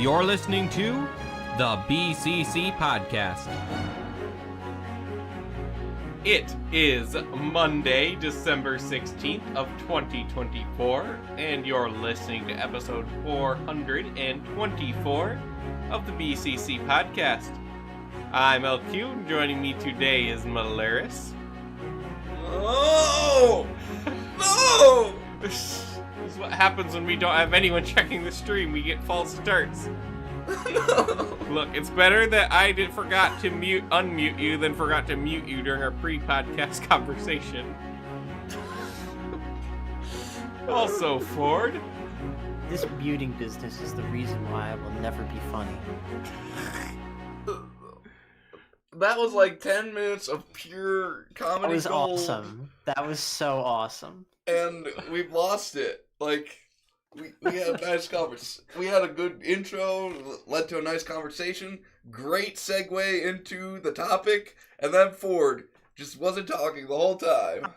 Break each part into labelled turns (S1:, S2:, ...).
S1: You're listening to the BCC Podcast. It is Monday, December 16th of 2024, and you're listening to episode 424 of the BCC Podcast. I'm LQ, and joining me today is Malaris.
S2: Oh! No!
S1: This is what happens when we don't have anyone checking the stream. We get false starts.
S2: No!
S1: Look, it's better that I forgot to unmute you than forgot to mute you during our pre-podcast conversation. Also, Ford.
S3: This muting business is the reason why I will never be funny.
S2: That was like 10 minutes of pure comedy
S3: That was
S2: gold.
S3: awesome. That was so awesome.
S2: And we've lost it. Like, we had a nice conversation. We had a good intro, led to a nice conversation, great segue into the topic, and then Ford just wasn't talking the whole time.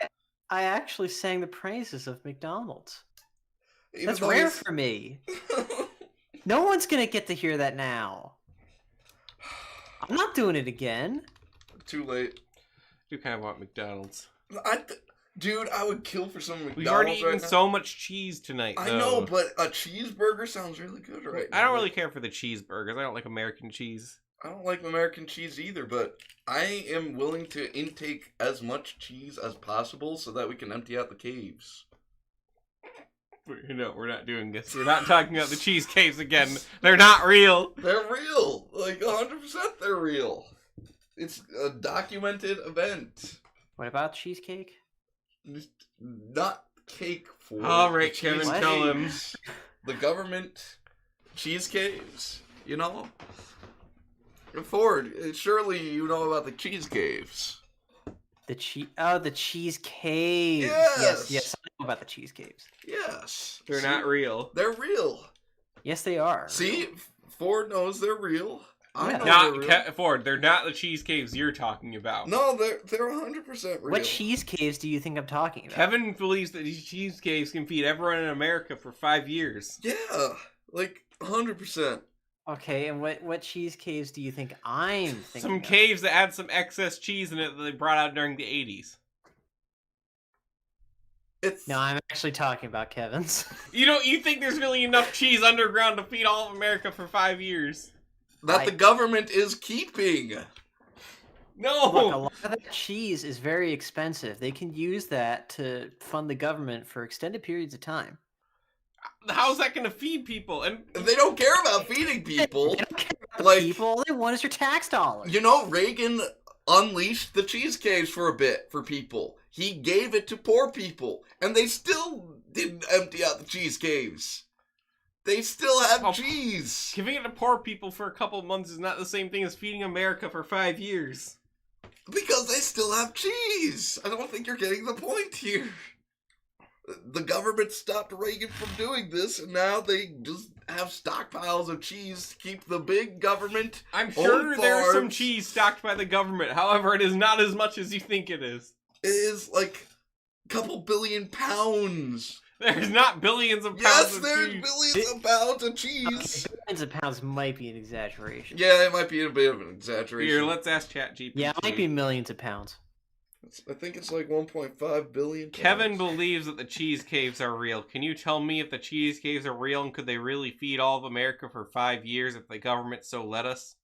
S3: I actually sang the praises of McDonald's.
S2: Even
S3: That's
S2: though
S3: rare
S2: he's-
S3: for me. No one's gonna get to hear that now. I'm not doing it again.
S2: Too late.
S1: You kind of want McDonald's.
S2: Dude, I would kill for some McDonald's.
S1: We've already eaten
S2: right now.
S1: so much cheese tonight,
S2: I
S1: though.
S2: know, but a cheeseburger sounds really good right now.
S1: I don't really care for the cheeseburgers. I don't like American cheese.
S2: I don't like American cheese either, but I am willing to intake as much cheese as possible so that we can empty out the caves.
S1: No, we're not doing this. We're not talking about the cheese caves again. They're not real.
S2: They're real! Like, 100% they're real. It's a documented event.
S3: What about cheesecake?
S2: Not cake for
S1: All right,
S2: the
S1: Kevin,
S2: cheese
S1: tell him.
S2: caves. The government cheese caves, you know? Ford, surely you know about the cheese caves.
S3: The cheese caves.
S2: Yes.
S3: Yes, I know about the cheese caves.
S2: Yes.
S1: They're
S2: See?
S1: not real.
S2: They're real.
S3: Yes, they are.
S2: See? Ford knows they're real. I
S3: Yeah.
S2: know
S1: Not
S2: they're real.
S1: Ford. They're not the cheese caves you're talking about.
S2: No, they're 100% real.
S3: What cheese caves do you think I'm talking about?
S1: Kevin believes that these cheese caves can feed everyone in America for 5 years.
S2: Yeah, like 100%.
S3: Okay, and what cheese caves do you think I'm thinking
S1: Some
S3: of?
S1: caves that had some excess cheese in it that they brought out during the 80s.
S2: It's
S3: No, I'm actually talking about Kevin's.
S1: You think there's really enough cheese underground to feed all of America for 5 years?
S2: that the government is keeping.
S1: No!
S3: Look, a lot of that cheese is very expensive. They can use that to fund the government for extended periods of time.
S1: How's that going to feed people? And
S2: They don't care about feeding people.
S3: They don't care about the
S2: Like-
S3: people. All they want is your tax dollars.
S2: You know, Reagan unleashed the cheese caves for a bit for people. He gave it to poor people, and they still didn't empty out the cheese caves. They still have
S1: Oh,
S2: cheese.
S1: giving it to poor people for a couple of months is not the same thing as feeding America for 5 years.
S2: Because they still have cheese. I don't think you're getting the point here. The government stopped Reagan from doing this, and now they just have stockpiles of cheese to keep the big government.
S1: I'm sure
S2: Old
S1: there's some
S2: farms.
S1: cheese stocked by the government. However, it is not as much as you think it is.
S2: It is like a couple billion pounds.
S1: There's not billions of pounds
S2: Yes,
S1: of
S2: there's
S1: cheese.
S2: billions of pounds of cheese.
S3: Billions of pounds might be an exaggeration.
S2: Yeah, it might be a bit of an exaggeration.
S1: Here, let's ask ChatGPT.
S3: Yeah, it might be millions of pounds.
S2: I think it's like 1.5 billion.
S1: Kevin
S2: pounds.
S1: believes that the cheese caves are real. Can you tell me if the cheese caves are real and could they really feed all of America for 5 years if the government so let us?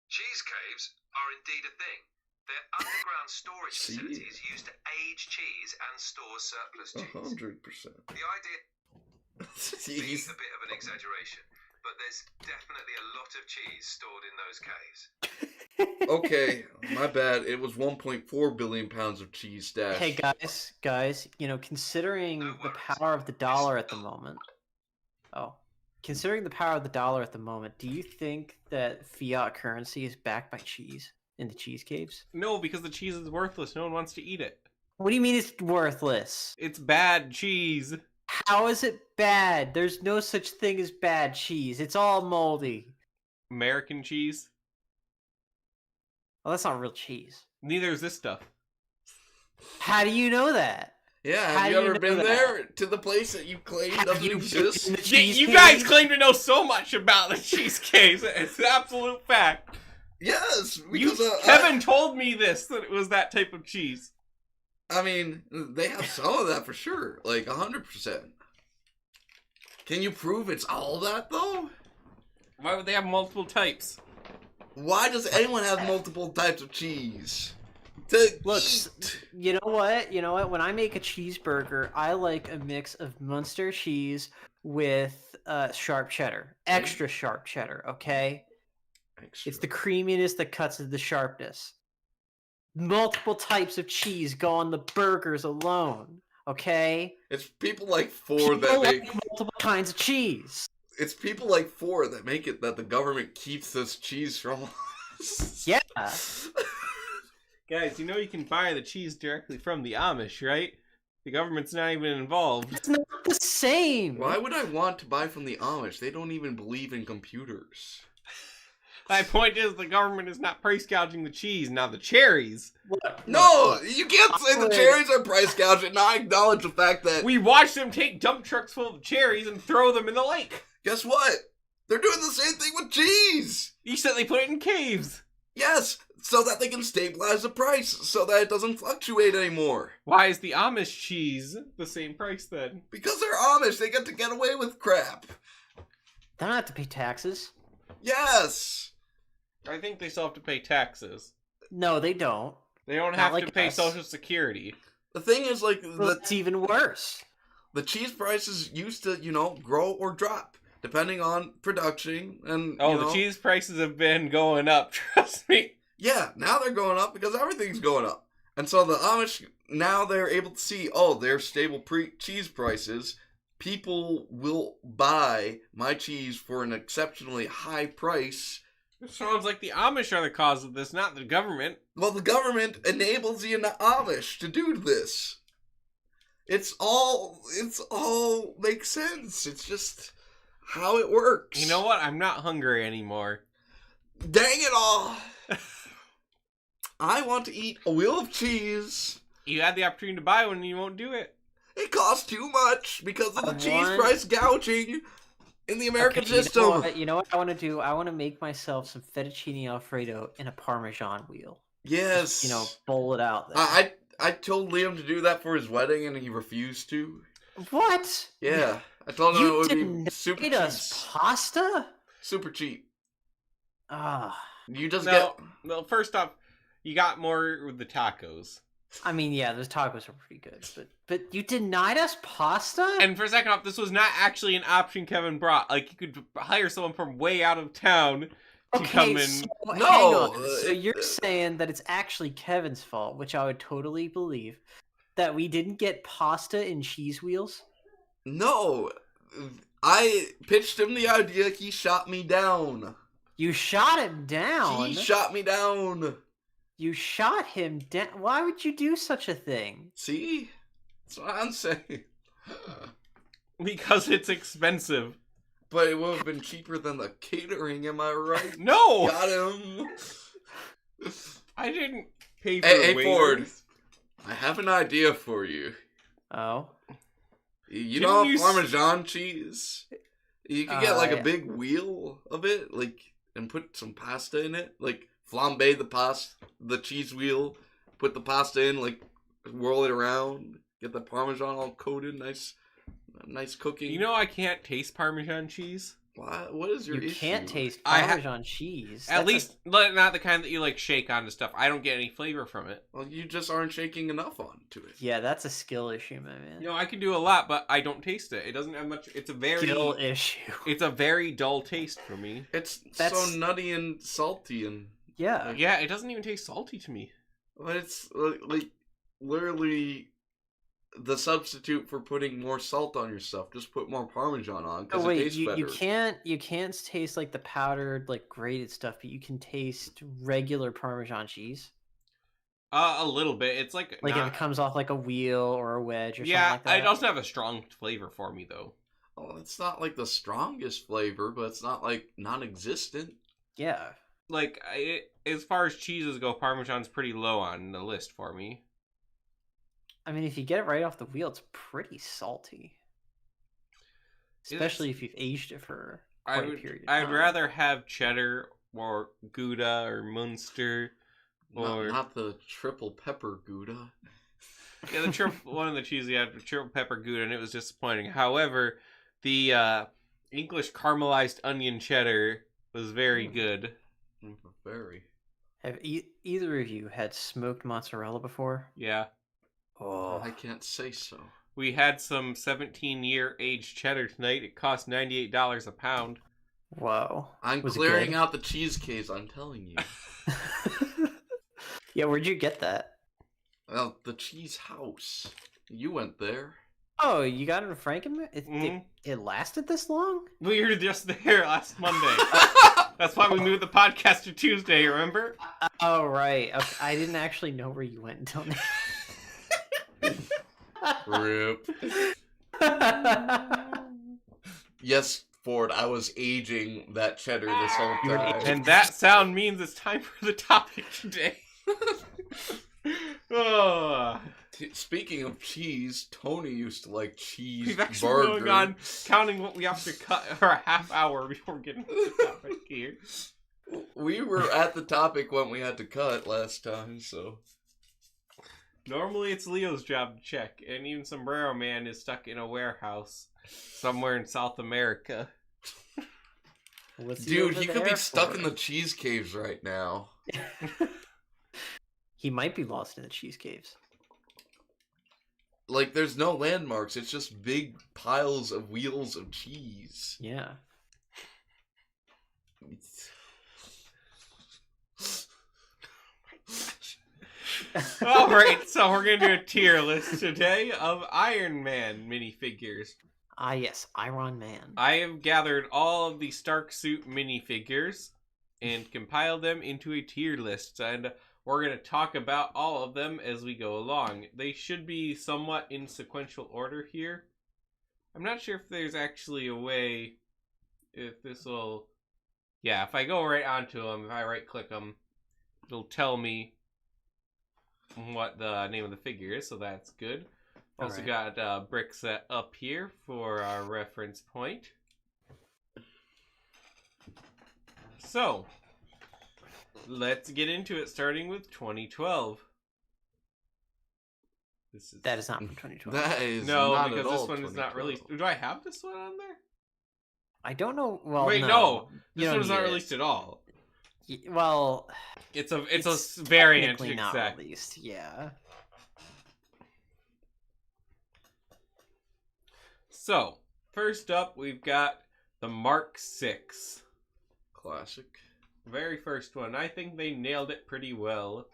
S4: Cheese caves are indeed a thing. They're underground storage
S2: See?
S4: facilities used to age cheese and store surplus cheese.
S2: 100%.
S4: The idea is
S2: Jeez.
S4: a bit of an exaggeration, but there's definitely a lot of cheese stored in those caves.
S2: Okay, my bad. It was 1.4 billion pounds of cheese stashed.
S3: Hey guys, considering the power of the dollar at the moment. Considering the power of the dollar at the moment, do you think that fiat currency is backed by cheese in the cheese caves?
S1: No, because the cheese is worthless. No one wants to eat it.
S3: What do you mean it's worthless?
S1: It's bad cheese.
S3: How is it bad? There's no such thing as bad cheese. It's all moldy.
S1: American cheese?
S3: Well, that's not real cheese.
S1: Neither is this stuff.
S3: How do you know that?
S2: Yeah,
S3: How
S2: have
S3: do
S2: you
S3: you
S2: ever
S3: know
S2: been
S3: that?
S2: there to the place that you claim
S3: Have
S2: doesn't
S3: you been
S2: exist?
S3: in the
S1: Yeah,
S3: cheese
S1: you guys
S3: cave?
S1: claim to know so much about the cheesecake. It's an absolute fact.
S2: Yes, because
S1: Kevin told me this, that it was that type of cheese.
S2: I mean, they have some of that for sure, like 100%. Can you prove it's all that though?
S1: Why would they have multiple types?
S2: Why does anyone have multiple types of cheese? To
S3: Look,
S2: eat.
S3: you know what? You know what? When I make a cheeseburger, I like a mix of Munster cheese with sharp cheddar, extra sharp cheddar. Okay,
S2: Extra.
S3: it's the creaminess that cuts to the sharpness. Multiple types of cheese go on the burgers alone. Okay,
S2: It's people like Ford that
S3: people
S2: make.
S3: like multiple kinds of cheese.
S2: It's people like Ford that make it that the government keeps this cheese from us.
S3: Yeah.
S1: Guys, you know you can buy the cheese directly from the Amish, right? The government's not even involved.
S3: It's not the same.
S2: Why would I want to buy from the Amish? They don't even believe in computers.
S1: My point is, the government is not price gouging the cheese. Now the cherries.
S2: No, you can't say the
S3: would-
S2: cherries are price gouging. Now I acknowledge the fact that.
S1: We watched them take dump trucks full of cherries and throw them in the lake.
S2: Guess what? They're doing the same thing with cheese.
S1: You said they put it in caves.
S2: Yes, so that they can stabilize the price, so that it doesn't fluctuate anymore.
S1: Why is the Amish cheese the same price then?
S2: Because they're Amish, they get to get away with crap.
S3: They don't have to pay taxes.
S2: Yes.
S1: I think they still have to pay taxes.
S3: No, they don't.
S1: They don't
S3: Not
S1: have
S3: like
S1: to pay
S3: us.
S1: Social Security.
S2: The thing is, like,
S3: Well, it's even worse.
S2: the cheese prices used to, grow or drop, depending on production and,
S1: Oh, the cheese prices have been going up, trust me.
S2: Yeah, now they're going up because everything's going up. And so the Amish, now they're able to see, oh, they're stable cheese prices. People will buy my cheese for an exceptionally high price.
S1: It sounds like the Amish are the cause of this, not the government.
S2: Well, the government enables the Amish to do this. It's all makes sense. It's just how it works.
S1: You know what? I'm not hungry anymore.
S2: Dang it all. I want to eat a wheel of cheese.
S1: You had the opportunity to buy one and you won't do it.
S2: It costs too much because of the cheese
S3: want-
S2: price gouging in the American
S3: Okay,
S2: system.
S3: You know what I want to do? I want to make myself some fettuccine alfredo in a Parmesan wheel.
S2: Yes.
S3: Bowl it out there.
S2: I told Liam to do that for his wedding and he refused to.
S3: What?
S2: Yeah. I told him it
S3: You
S2: would be
S3: didn't
S2: super
S3: feed
S2: cheap.
S3: us pasta?
S2: Super cheap.
S3: Ah,
S2: You just
S1: Well, first off, you got more with the tacos.
S3: I mean, yeah, those tacos are pretty good, but you denied us pasta?
S1: And for a second off, this was not actually an option Kevin brought. Like, you could hire someone from way out of town to come in.
S3: So,
S2: No,
S3: hang on. So
S2: it-
S3: you're saying that it's actually Kevin's fault, which I would totally believe, that we didn't get pasta in cheese wheels?
S2: No. I pitched him the idea. He shot me down.
S3: You shot him down.
S2: He shot me down.
S3: You shot him down. Why would you do such a thing?
S2: See? That's what I'm saying.
S1: Because it's expensive.
S2: But it would have been cheaper than the catering, am I right?
S1: No!
S2: Got him.
S1: I didn't pay for
S2: Hey,
S1: waiters.
S2: Ford. I have an idea for you.
S3: Oh.
S2: You
S1: Didn't
S2: know
S1: you
S2: Parmesan cheese? You could get like a
S3: Yeah.
S2: big wheel of it, like, and put some pasta in it, like flambe the cheese wheel, put the pasta in, like whirl it around, get the Parmesan all coated, nice cooking.
S1: You know I can't taste Parmesan cheese?
S2: What is your
S3: You
S2: issue?
S3: can't taste
S1: I ha-
S3: Parmesan cheese.
S1: At
S3: That's
S1: least not the kind that you like shake onto stuff. I don't get any flavor from it.
S2: Well, you just aren't shaking enough onto it.
S3: Yeah, that's a skill issue, my man.
S1: You know, I can do a lot, but I don't taste it. It doesn't have much. It's a
S3: Skill issue.
S1: It's a very dull taste for me.
S2: It's
S3: That's-
S2: so nutty and salty, and
S3: Yeah.
S1: Yeah, it doesn't even taste salty to me.
S2: but it's like literally the substitute for putting more salt on your stuff. Just put more Parmesan on because
S3: Oh
S2: it
S3: wait,
S2: tastes
S3: you
S2: better.
S3: you can't taste like the powdered, like grated stuff, but you can taste regular Parmesan cheese.
S1: A little bit. It's like
S3: Like
S1: not-
S3: if it comes off like a wheel or a wedge or
S1: yeah,
S3: something like
S1: it
S3: that.
S1: doesn't have a strong flavor for me though.
S2: Oh, it's not like the strongest flavor, but it's not like non-existent.
S3: Yeah.
S1: Like as far as cheeses go, Parmesan's pretty low on the list for me.
S3: I mean, if you get it right off the wheel, it's pretty salty. Especially if you've aged it for quite a period of time.
S1: I'd rather have cheddar or Gouda or Munster or
S2: Not the triple pepper Gouda.
S1: yeah, the triple one of the cheese we had triple pepper Gouda, and it was disappointing. However, the English caramelized onion cheddar was very good.
S2: Very.
S3: Have either of you had smoked mozzarella before?
S1: Yeah.
S3: Oh,
S2: I can't say so.
S1: We had some 17-year aged cheddar tonight. It cost $98 a pound.
S3: whoa!
S2: I'm
S3: Was it
S2: clearing
S3: good?
S2: out the cheese case, I'm telling you.
S3: Yeah, where'd you get that?
S2: Well, the cheese house. You went there.
S3: Oh, you got it in Frankenmuth?
S1: Mhm.
S3: It lasted this long?
S1: We were just there last Monday. That's why we moved the podcast to Tuesday, remember?
S3: Oh, right. Okay. I didn't actually know where you went until now.
S2: Rip. Yes, Ford, I was aging that cheddar this whole time.
S1: And that sound means it's time for the topic today. Oh.
S2: Speaking of cheese, Tony used to like cheese
S1: We've actually
S2: burger.
S1: going on counting what we have to cut for a half hour before getting to the topic here.
S2: We were at the topic when we had to cut last time, so...
S1: Normally it's Leo's job to check, and even Sombrero Man is stuck in a warehouse somewhere in South America.
S3: What's
S2: Dude,
S3: over
S2: he could be
S3: there
S2: stuck
S3: for?
S2: in the cheese caves right now.
S3: He might be lost in the cheese caves.
S2: Like, there's no landmarks, it's just big piles of wheels of cheese.
S3: Yeah.
S1: Alright, so we're gonna do a tier list today of Iron Man minifigures.
S3: Ah, yes, Iron Man.
S1: I have gathered all of the Stark Suit minifigures and compiled them into a tier list, and we're going to talk about all of them as we go along. They should be somewhat in sequential order here. I'm not sure if there's actually a way, if this will... Yeah, if I go right onto them, if I right-click them, it'll tell me what the name of the figure is, so that's good. Also
S3: Alright.
S1: got brick set up here for our reference point. So, let's get into it, starting with 2012.
S3: That is not from 2012.
S2: That is
S1: No,
S2: not
S1: because
S2: at all
S1: this one is not
S2: 2012.
S1: released. Do I have this one on there?
S3: I don't know. Well,
S1: Wait,
S3: no.
S1: no.
S3: You
S1: This
S3: don't
S1: one's not
S3: need it.
S1: released at all.
S3: Well,
S1: It's a variant,
S3: technically not
S1: exact.
S3: released. Yeah.
S1: So, first up, we've got the Mark VI.
S2: Classic.
S1: Very first one. I think they nailed it pretty well.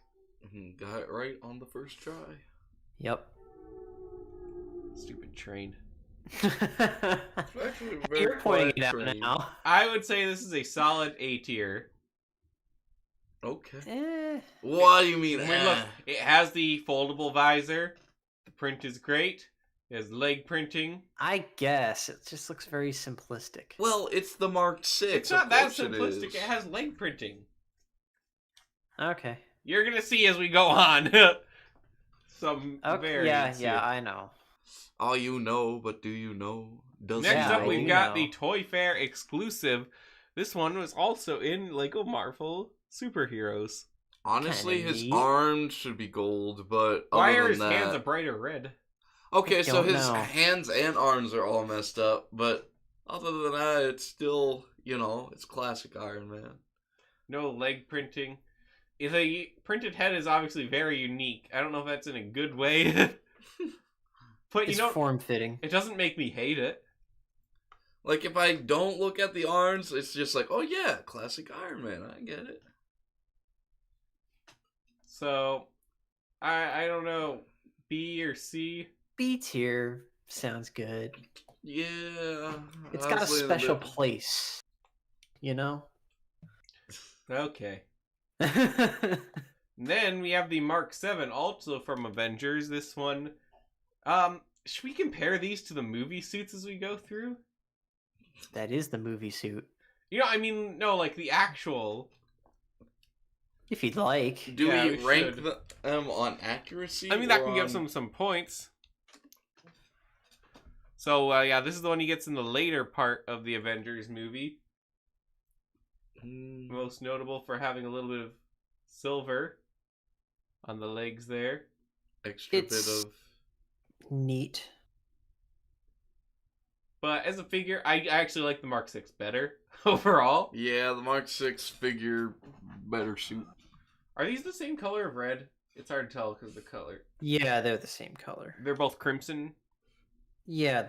S2: Got it right on the first try.
S3: Yep.
S1: Stupid train.
S2: Actually, a very
S3: You're pointing
S2: quiet
S3: it out
S2: train.
S3: now.
S1: I would say this is a solid A tier.
S2: Okay.
S3: Eh,
S2: What do you mean?
S1: I mean, look, it has the foldable visor. The print is great. It has leg printing.
S3: I guess it just looks very simplistic.
S2: Well, it's the Mark VI.
S1: It's not that
S2: Of course
S1: simplistic.
S2: It
S1: It has leg printing.
S3: Okay.
S1: You're gonna see as we go on. Some
S3: Okay. Yeah.
S1: variants
S3: Yeah.
S1: here.
S3: I know.
S2: All you know, but do you know? Does
S1: Next
S3: Yeah,
S1: up,
S3: I
S1: we've
S3: do
S1: got
S3: know.
S1: the Toy Fair exclusive. This one was also in Lego Marvel Superheroes.
S2: Honestly,
S3: Kinda
S2: his
S3: neat.
S2: arms should be gold, but
S1: Why
S2: other
S1: are
S2: than
S1: his
S2: that...
S1: hands a brighter red?
S2: Okay,
S3: I
S2: so
S3: don't
S2: his
S3: know.
S2: hands and arms are all messed up, but other than that, it's still, it's classic Iron Man.
S1: No leg printing. The printed head is obviously very unique. I don't know if that's in a good way. But
S3: It's form fitting.
S1: it doesn't make me hate it.
S2: Like, if I don't look at the arms, it's just like, oh yeah, classic Iron Man, I get it.
S1: So, I don't know. B or C?
S3: B tier sounds good.
S2: Yeah.
S3: It's got a
S2: honestly,
S3: special
S2: bit-
S3: place. You know.
S1: Okay. Then we have the Mark 7, also from Avengers. This one. Should we compare these to the movie suits as we go through?
S3: That is the movie suit.
S1: You know, I mean, no, like the actual.
S3: If you'd like.
S2: Do
S1: Yeah,
S2: we
S1: we
S2: rank
S1: should.
S2: them on accuracy?
S1: I mean, that
S2: or
S1: can give
S2: on-
S1: some points. So, yeah, this is the one he gets in the later part of the Avengers movie. Most notable for having a little bit of silver on the legs there.
S2: extra
S3: It's-
S2: bit of.
S3: Neat.
S1: But as a figure, I actually like the Mark 6 better overall.
S2: Yeah, the Mark 6 figure better suit.
S1: Are these the same color of red? It's hard to tell because of the color.
S3: Yeah, they're the same color.
S1: They're both crimson.
S3: Yeah,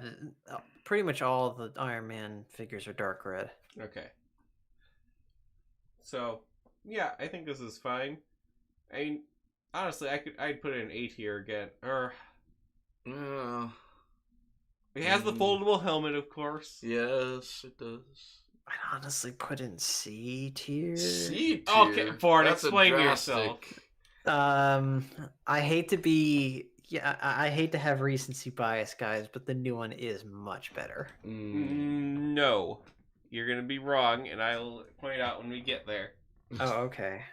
S3: pretty much all the Iron Man figures are dark red.
S1: Okay. So, yeah, I think this is fine. I mean, honestly, I'd put it in A tier again. It has the foldable helmet, of course.
S2: Yes, it does.
S3: I'd honestly put in C tier.
S2: C tier.
S1: Okay, Ford,
S2: That's a
S1: explain
S2: drastic-
S1: yourself.
S3: I hate to be I hate to have recency bias, guys, but the new one is much better.
S1: No. You're gonna be wrong, and I'll point out when we get there.
S3: Oh, okay.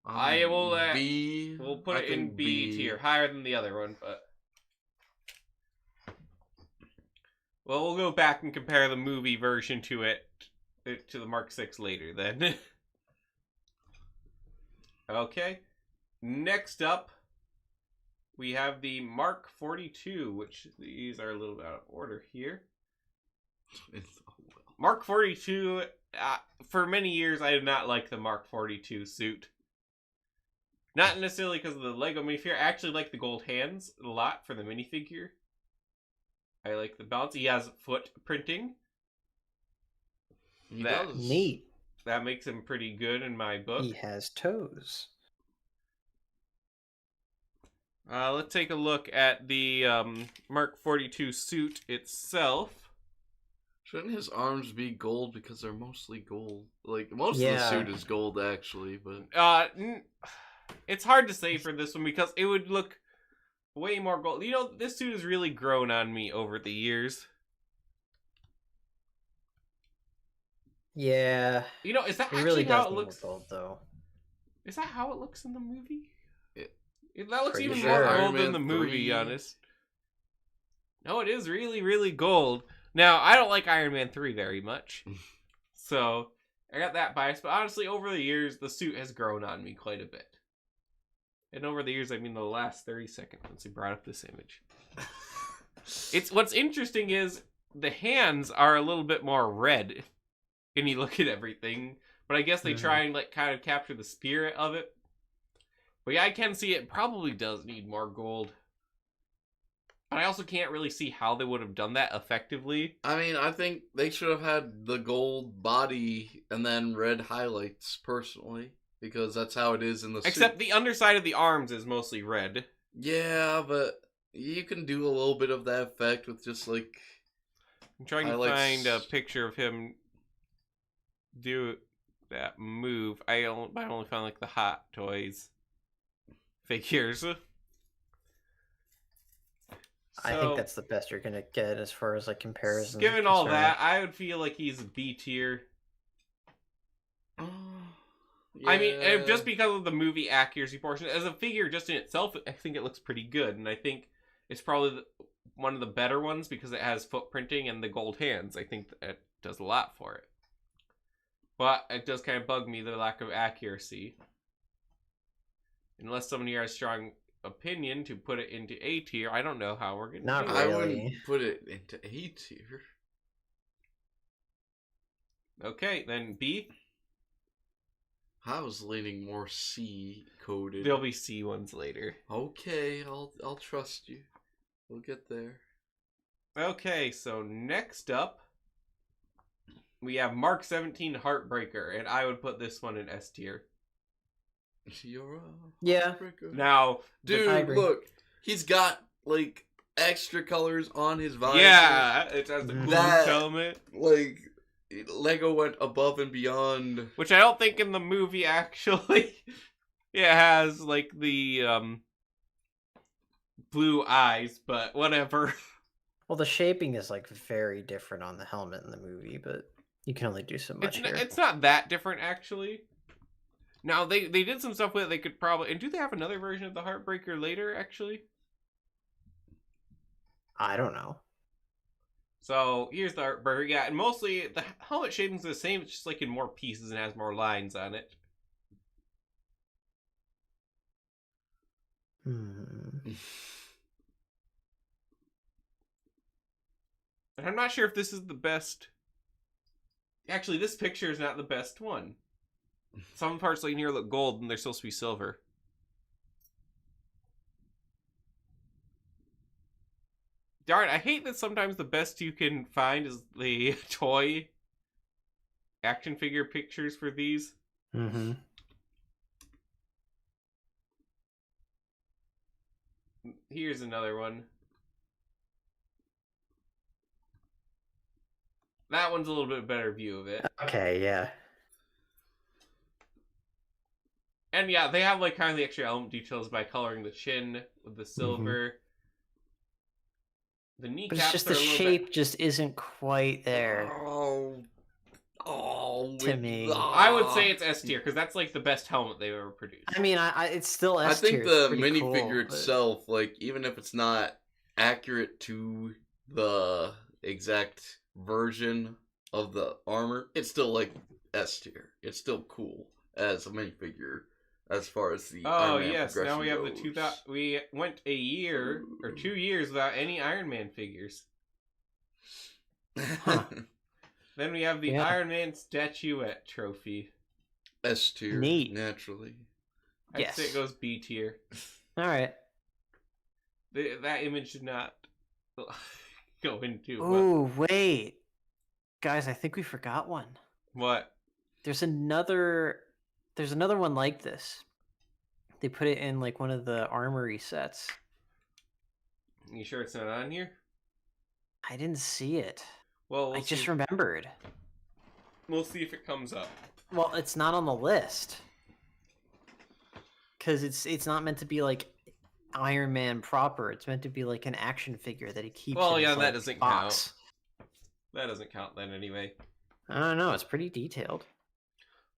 S1: I will,
S2: B.
S1: We'll put
S2: I
S1: it in
S2: think
S1: B tier, higher than the other one, but... Well, we'll go back and compare the movie version to it, to the Mark 6 later, then. Okay. Next up, we have the Mark 42, which these are a little bit out of order here. Mark 42, for many years, I did not like the Mark 42 suit. Not necessarily because of the Lego minifigure. I actually like the gold hands a lot for the minifigure. I like the bounce. He has foot printing.
S2: He
S1: That-
S2: does.
S3: Neat.
S1: That makes him pretty good in my book.
S3: He has toes.
S1: Let's take a look at the Mark 42 suit itself.
S2: Shouldn't his arms be gold because they're mostly gold? Like, most of
S3: Yeah.
S2: the suit is gold, actually, but...
S1: It's hard to say for this one because it would look way more gold. You know, this suit has really grown on me over the years.
S3: Yeah.
S1: You know, is that
S3: It
S1: actually
S3: really
S1: how
S3: does
S1: it
S3: need
S1: looks?
S3: more gold, though.
S1: Is that how it looks in the movie? That looks
S3: Pretty
S1: even
S3: sure.
S1: more
S2: Iron
S1: gold than
S2: Man
S1: the movie,
S2: 3.
S1: honest. No, it is really, really gold. Now, I don't like Iron Man 3 very much. So, I got that bias. But honestly, over the years, the suit has grown on me quite a bit. And over the years, I mean the last 30 seconds since he brought up this image. What's interesting is the hands are a little bit more red. And you look at everything. But I guess they try and like kind of capture the spirit of it. But yeah, I can see it probably does need more gold. But I also can't really see how they would have done that effectively.
S2: I mean, I think they should have had the gold body and then red highlights, personally. Because that's how it is in the
S1: Except
S2: suit.
S1: the underside of the arms is mostly red.
S2: Yeah, but you can do a little bit of that effect with just, like...
S1: I'm trying to
S2: Highlights.
S1: find a picture of him do that move. I only found like the Hot Toys figures.
S3: I think that's the best you're gonna get as far as like comparisons.
S1: Given
S3: are
S1: all
S3: concerned.
S1: that, I would feel like he's a B tier.
S2: Yeah.
S1: I mean, just because of the movie accuracy portion, as a figure just in itself, I think it looks pretty good, and I think it's probably one of the better ones because it has footprinting and the gold hands. I think that does a lot for it. But it does kind of bug me, the lack of accuracy. Unless someone here has a strong opinion to put it into A tier, I don't know how we're going to
S3: Not
S1: do
S2: I
S1: it.
S3: really.
S2: wouldn't put it into A tier.
S1: Okay, then B.
S2: I was leaning more C coded.
S1: There'll be C ones later.
S2: Okay, I'll trust you. We'll get there.
S1: Okay, so next up, we have Mark 17 Heartbreaker, and I would put this one in S tier.
S2: You're a
S3: Yeah.
S2: heartbreaker.
S1: Now,
S2: Dude,
S3: I agree.
S2: look, he's got like extra colors on his visor.
S1: yeah, it has the blue
S2: That-
S1: helmet,
S2: Like Lego went above and beyond.
S1: which I don't think in the movie actually. It has like the blue eyes, but whatever.
S3: Well, the shaping is like very different on the helmet in the movie, but you can only do so much here.
S1: It's not that different actually. Now, they did some stuff with it. They could probably... And do they have another version of the Heartbreaker later, actually?
S3: I don't know.
S1: So, here's the Heartbreaker. Yeah, and mostly, the helmet shading's the same. It's just, like, in more pieces and has more lines on it. And I'm not sure if this is the best... Actually, this picture is not the best one. Some parts like here look gold and they're supposed to be silver. Darn, I hate that sometimes the best you can find is the toy action figure pictures for these.
S3: Mm-hmm.
S1: Here's another one. That one's a little bit better view of it.
S3: Okay, yeah.
S1: And yeah, they have like kind of the extra element details by coloring the chin with the silver. The kneecaps
S3: But it's just the shape just isn't quite there to me.
S1: I would say it's S tier because that's like the best helmet they've ever produced.
S3: I mean, it's still
S2: I
S3: S tier.
S2: think the minifigure itself, like, even if it's not accurate to the exact version of the armor, it's still like S tier. It's still cool as a minifigure as far as the Iron Man
S1: yes, now we have
S2: goes.
S1: the 2000. We went a year or 2 years without any Iron Man figures.
S3: Huh.
S1: Then we have the
S3: Yeah.
S1: Iron Man statuette trophy.
S2: S tier,
S3: Neat.
S2: naturally.
S1: I'd say it goes B tier.
S3: All right.
S1: That image did not go into.
S3: Oh, wait. Guys, I think we forgot one.
S1: What?
S3: There's another one like this. They put it in like one of the armory sets.
S1: You sure it's not on here?
S3: I didn't see it.
S1: Well,
S3: I just remembered.
S1: We'll see if it comes up.
S3: Well, it's not on the list. Cuz it's not meant to be like Iron Man proper. It's meant to be like an action figure that he keeps
S1: Well,
S3: in
S1: yeah,
S3: his,
S1: that
S3: like,
S1: doesn't
S3: box.
S1: That doesn't count then anyway.
S3: I don't know, it's pretty detailed.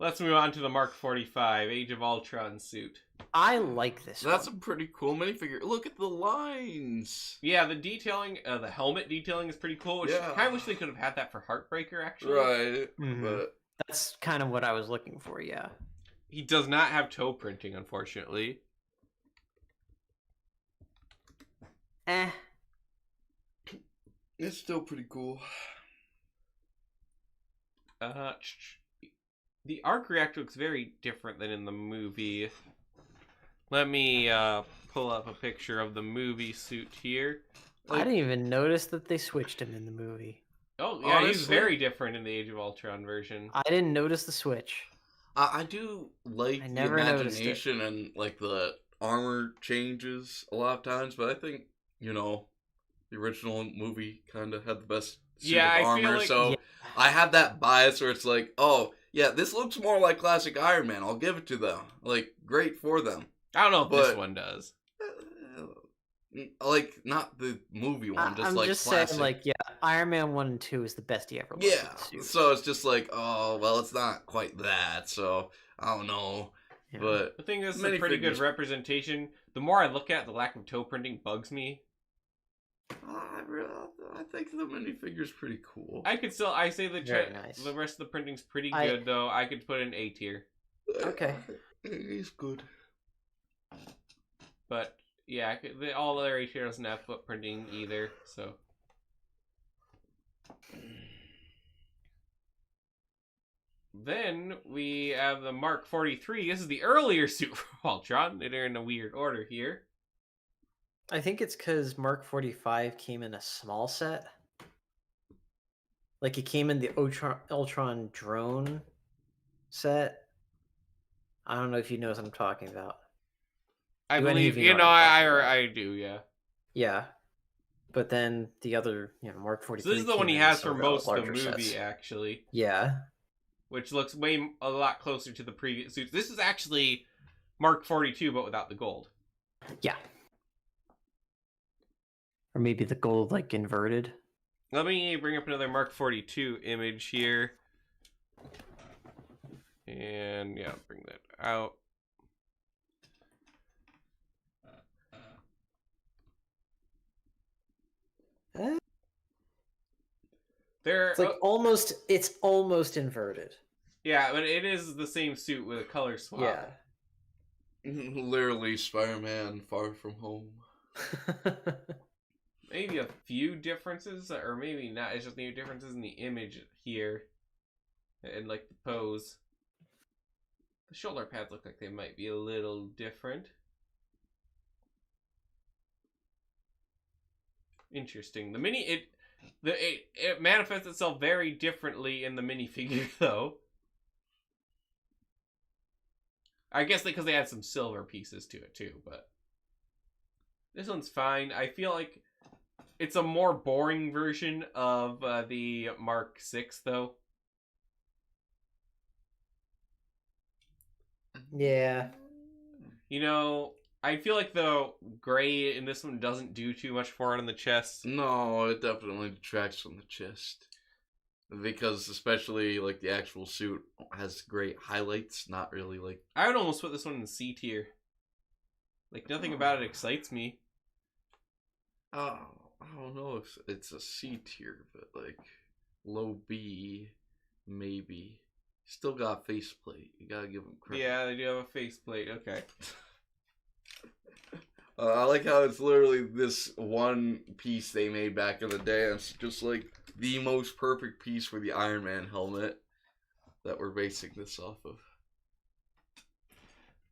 S1: Let's move on to the Mark 45 Age of Ultron suit.
S3: I like this
S2: That's a
S3: one.
S2: pretty cool minifigure. Look at the lines.
S1: Yeah, the detailing, the helmet detailing is pretty cool. Which I kind of wish they could have had that for Heartbreaker, actually.
S2: Right.
S3: Mhm.
S2: But
S3: That's kind of what I was looking for, yeah.
S1: He does not have toe printing, unfortunately.
S2: it's still pretty cool.
S1: The arc reactor looks very different than in the movie. Let me pull up a picture of the movie suit here.
S3: I didn't even notice that they switched him in the movie.
S1: Oh, yeah, he's
S2: Honestly-
S1: very different in the Age of Ultron version.
S3: I didn't notice the switch.
S2: I do like
S3: I
S2: the
S3: never noticed it.
S2: imagination and like the armor changes a lot of times, but I think, the original movie kind of had the best suit
S1: Yeah,
S2: of
S1: I feel
S2: armor,
S1: like-
S2: so
S3: Yeah.
S2: I have that bias where it's like, oh, yeah, this looks more like classic Iron Man. I'll give it to them. Like, great for them.
S1: I don't know if this
S2: But-
S1: one does.
S2: Like, not the movie one, just
S3: I'm
S2: like
S3: just
S2: classic.
S3: saying, like, yeah, Iron Man 1 and 2 is the best he ever was.
S2: Yeah,
S3: with the suit.
S2: so it's just like, oh, well, it's not quite that, so I don't know.
S3: Yeah.
S2: But
S1: The thing is, it's a
S2: many
S1: pretty good
S2: figures-
S1: representation. The more I look at it, the lack of toe printing bugs me.
S2: I think the minifigure's pretty cool.
S1: I say
S3: Very nice.
S1: the rest of the printing's pretty
S3: I-
S1: good, though. I could put in A tier.
S3: Okay.
S2: He's good.
S1: But, yeah, all the other A tier doesn't have foot printing either, so. Then we have the Mark 43. This is the earlier suit from Ultron. They're in a weird order here.
S3: I think it's because Mark 45 came in a small set. Like, it came in the Ultron drone set. I don't know if you know what I'm talking about.
S1: I
S3: Do any of
S1: believe,
S3: you know what I'm talking about?
S1: I do, yeah.
S3: Yeah. But then the other, Mark 43.
S1: So this is the
S3: came
S1: one he
S3: in
S1: has
S3: some
S1: for
S3: of the
S1: most of the
S3: larger
S1: movie,
S3: sets.
S1: actually.
S3: Yeah.
S1: Which looks a lot closer to the previous suits. This is actually Mark 42, but without the gold.
S3: Yeah. Or maybe the gold, like, inverted.
S1: Let me bring up another Mark 42 image here. And yeah, bring that out. There,
S3: It's like it's almost inverted.
S1: yeah, but it is the same suit with a color swap.
S3: Yeah.
S2: Literally Spider-Man Far From Home.
S1: Maybe a few differences, or maybe not. It's just new differences in the image here, and like the pose. The shoulder pads look like they might be a little different. Interesting. The mini it manifests itself very differently in the minifigure though. I guess because they add some silver pieces to it too, but this one's fine. I feel like it's a more boring version of the Mark 6 though.
S3: Yeah.
S1: You know, I feel like the gray in this one doesn't do too much for it on the chest.
S2: No, it definitely detracts from the chest. Because especially like the actual suit has great highlights, not really like...
S1: I would almost put this one in C tier. Like, nothing about it excites me.
S2: I don't know if it's a C tier, but like low B, maybe. Still got faceplate. You gotta give them credit.
S1: Yeah, they do have a faceplate. Okay.
S2: I like how it's literally this one piece they made back in the day. And it's just like the most perfect piece for the Iron Man helmet that we're basing this off of.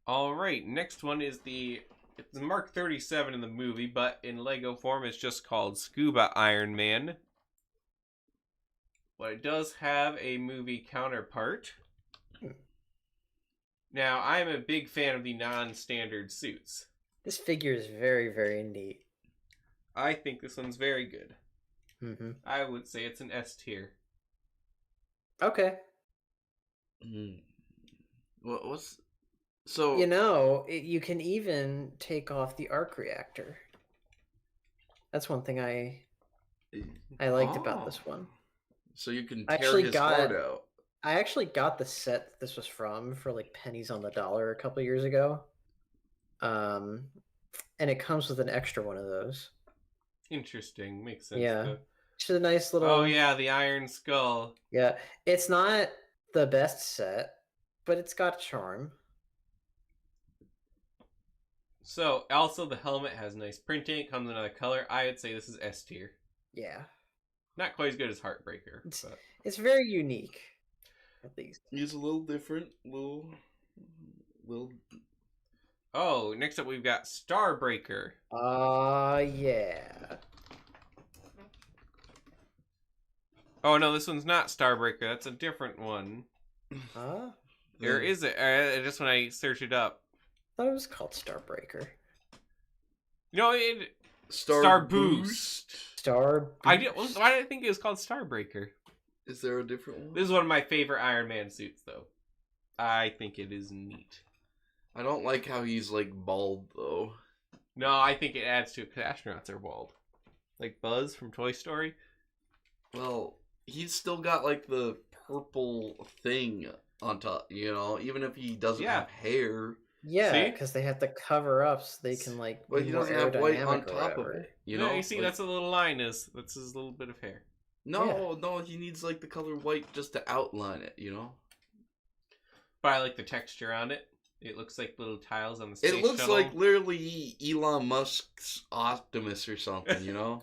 S1: All right, next one is it's Mark 37 in the movie, but in Lego form it's just called Scuba Iron Man. But it does have a movie counterpart. Now, I'm a big fan of the non-standard suits.
S3: This figure is very, very neat.
S1: I think this one's very good.
S3: Mm-hmm.
S1: I would say it's an S tier.
S3: Okay.
S2: What's... So...
S3: You know, you can even take off the arc reactor. That's one thing I liked about this one.
S2: So you can
S3: I
S2: tear
S3: actually
S2: his
S3: got-
S2: heart out.
S3: I actually got the set that this was from for like pennies on the dollar a couple years ago. And it comes with an extra one of those.
S1: Interesting. Makes sense.
S3: Yeah.
S1: Though.
S3: It's a nice little...
S1: Oh, yeah, the Iron Skull.
S3: Yeah. It's not the best set, but it's got charm.
S1: So, also the helmet has nice printing. It comes in another color. I would say this is S tier.
S3: Yeah.
S1: Not quite as good as Heartbreaker. But...
S3: It's very unique. At least.
S2: He's a little different. Little...
S1: Oh, next up we've got Starbreaker.
S3: Yeah.
S1: Oh, no, this one's not Starbreaker. That's a different one.
S3: Huh?
S1: Or is it? Just when I search it up.
S3: I thought it was called Starbreaker.
S1: No, Star Boost.
S3: Why
S1: Why did I think it was called Starbreaker?
S2: Is there a different one?
S1: This is one of my favorite Iron Man suits, though. I think it is neat.
S2: I don't like how he's like bald though.
S1: No, I think it adds to it because astronauts are bald. Like Buzz from Toy Story.
S2: Well, he's still got like the purple thing on top, you know, even if he doesn't have hair.
S3: Yeah,
S1: See?
S3: because they have to cover up so they can like.
S2: But
S3: be
S2: he
S3: more
S2: doesn't have white on
S3: aerodynamic or
S2: top of
S3: whatever.
S2: it. You
S1: Yeah,
S2: know,
S1: you see,
S2: like,
S1: that's a little line that's his little bit of hair.
S2: no, he needs like the color white just to outline it, you know.
S1: But I like the texture on it. It looks like little tiles on the space
S2: It looks
S1: shuttle.
S2: like literally Elon Musk's Optimus or something, you know.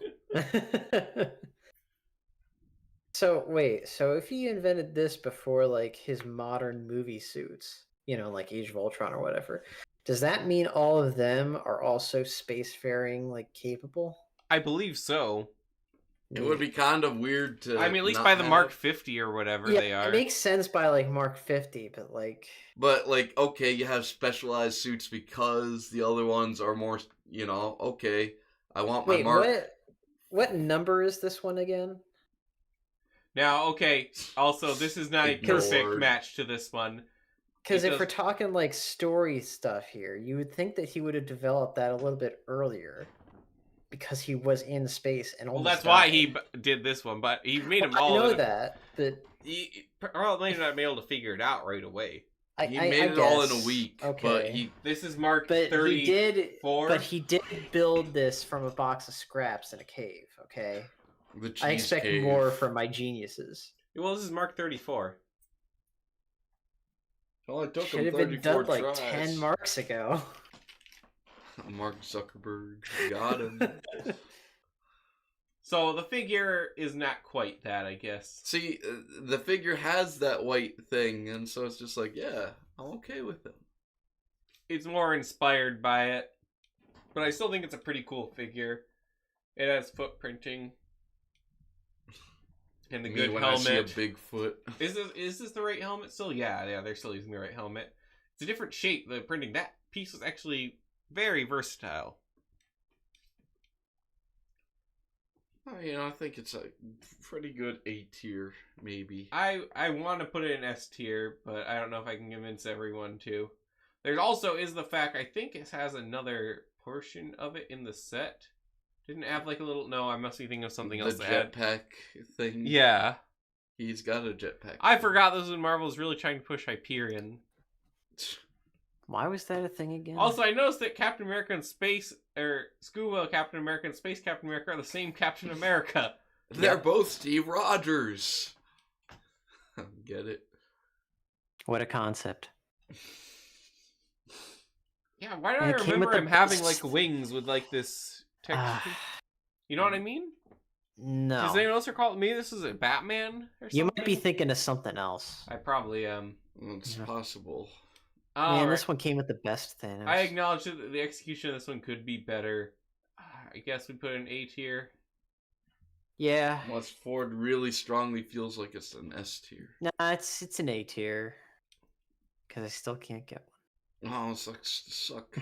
S3: So wait, so if he invented this before like his modern movie suits, you know, like Age of Ultron or whatever, does that mean all of them are also spacefaring like capable?
S1: I believe so.
S2: It would be kind of weird to.
S1: I mean, at least
S2: not
S1: by the
S2: have-
S1: Mark 50 or whatever
S3: Yeah,
S1: they are.
S3: it makes sense by like Mark 50, but like.
S2: But like, okay, you have specialized suits because the other ones are more, you know. Okay, I want my
S3: Wait,
S2: Mark.
S3: what number is this one again?
S1: Now, okay, also, this is not a
S2: Ignored.
S1: perfect match to this one.
S3: Because if
S1: Because-
S3: we're talking like story stuff here, you would think that he would have developed that a little bit earlier, because he was in space and
S1: Well,
S3: almost
S1: that's why
S3: died.
S1: he did this one, but he made them
S3: I
S1: all.
S3: know
S1: in a-
S3: that, but
S1: probably not be able to figure it out right away.
S2: He made it all in a week.
S3: Okay.
S2: But
S1: This is Mark
S3: But
S1: 34.
S3: he did build this from a box of scraps in a cave. Okay.
S2: the cheese
S3: I expect
S2: cave.
S3: more from my geniuses.
S1: Well, this is Mark 34.
S2: Well, it took
S3: Should
S2: him
S3: have been
S2: 34
S3: done like
S2: tries.
S3: 10 marks ago.
S2: Mark Zuckerberg got him.
S1: So the figure is not quite that, I guess.
S2: See, the figure has that white thing, and so it's just like, yeah, I'm okay with it.
S1: It's more inspired by it, but I still think it's a pretty cool figure. It has foot printing and the good
S2: when
S1: helmet.
S2: I see a big foot.
S1: Is this the right helmet still? Yeah, they're still using the right helmet. It's a different shape. The printing, that piece was actually very versatile.
S2: I think it's a pretty good A tier, maybe.
S1: I want to put it in S tier, but I don't know if I can convince everyone to. There's also is the fact I think it has another portion of it in the set. Didn't it have like a little? No, I must be thinking of something else.
S2: The
S1: that had...
S2: jetpack thing.
S1: Yeah,
S2: He's got a jetpack.
S1: I forgot this when Marvel was really trying to push Hyperion.
S3: Why was that a thing again?
S1: Also, I noticed that Captain America and Schoolwell Captain America and Space Captain America are the same Captain America.
S2: They're both Steve Rogers. Get it?
S3: What a concept.
S1: Yeah, why do
S3: And
S1: I
S3: it came
S1: remember
S3: with
S1: him
S3: the
S1: having
S3: best-
S1: like wings with like this texture? You know what I mean?
S3: No.
S1: Does anyone else recall? Maybe this is a Batman or something?
S3: You might be thinking of something else.
S1: I probably am.
S2: It's
S3: Yeah.
S2: possible.
S3: Man, this one came with the best Thanos.
S1: I acknowledge that the execution of this one could be better. I guess we put an A tier.
S3: Yeah.
S2: Unless Ford really strongly feels like it's an S tier.
S3: Nah, it's an A tier. Because I still can't get one.
S2: Oh, it sucks to suck.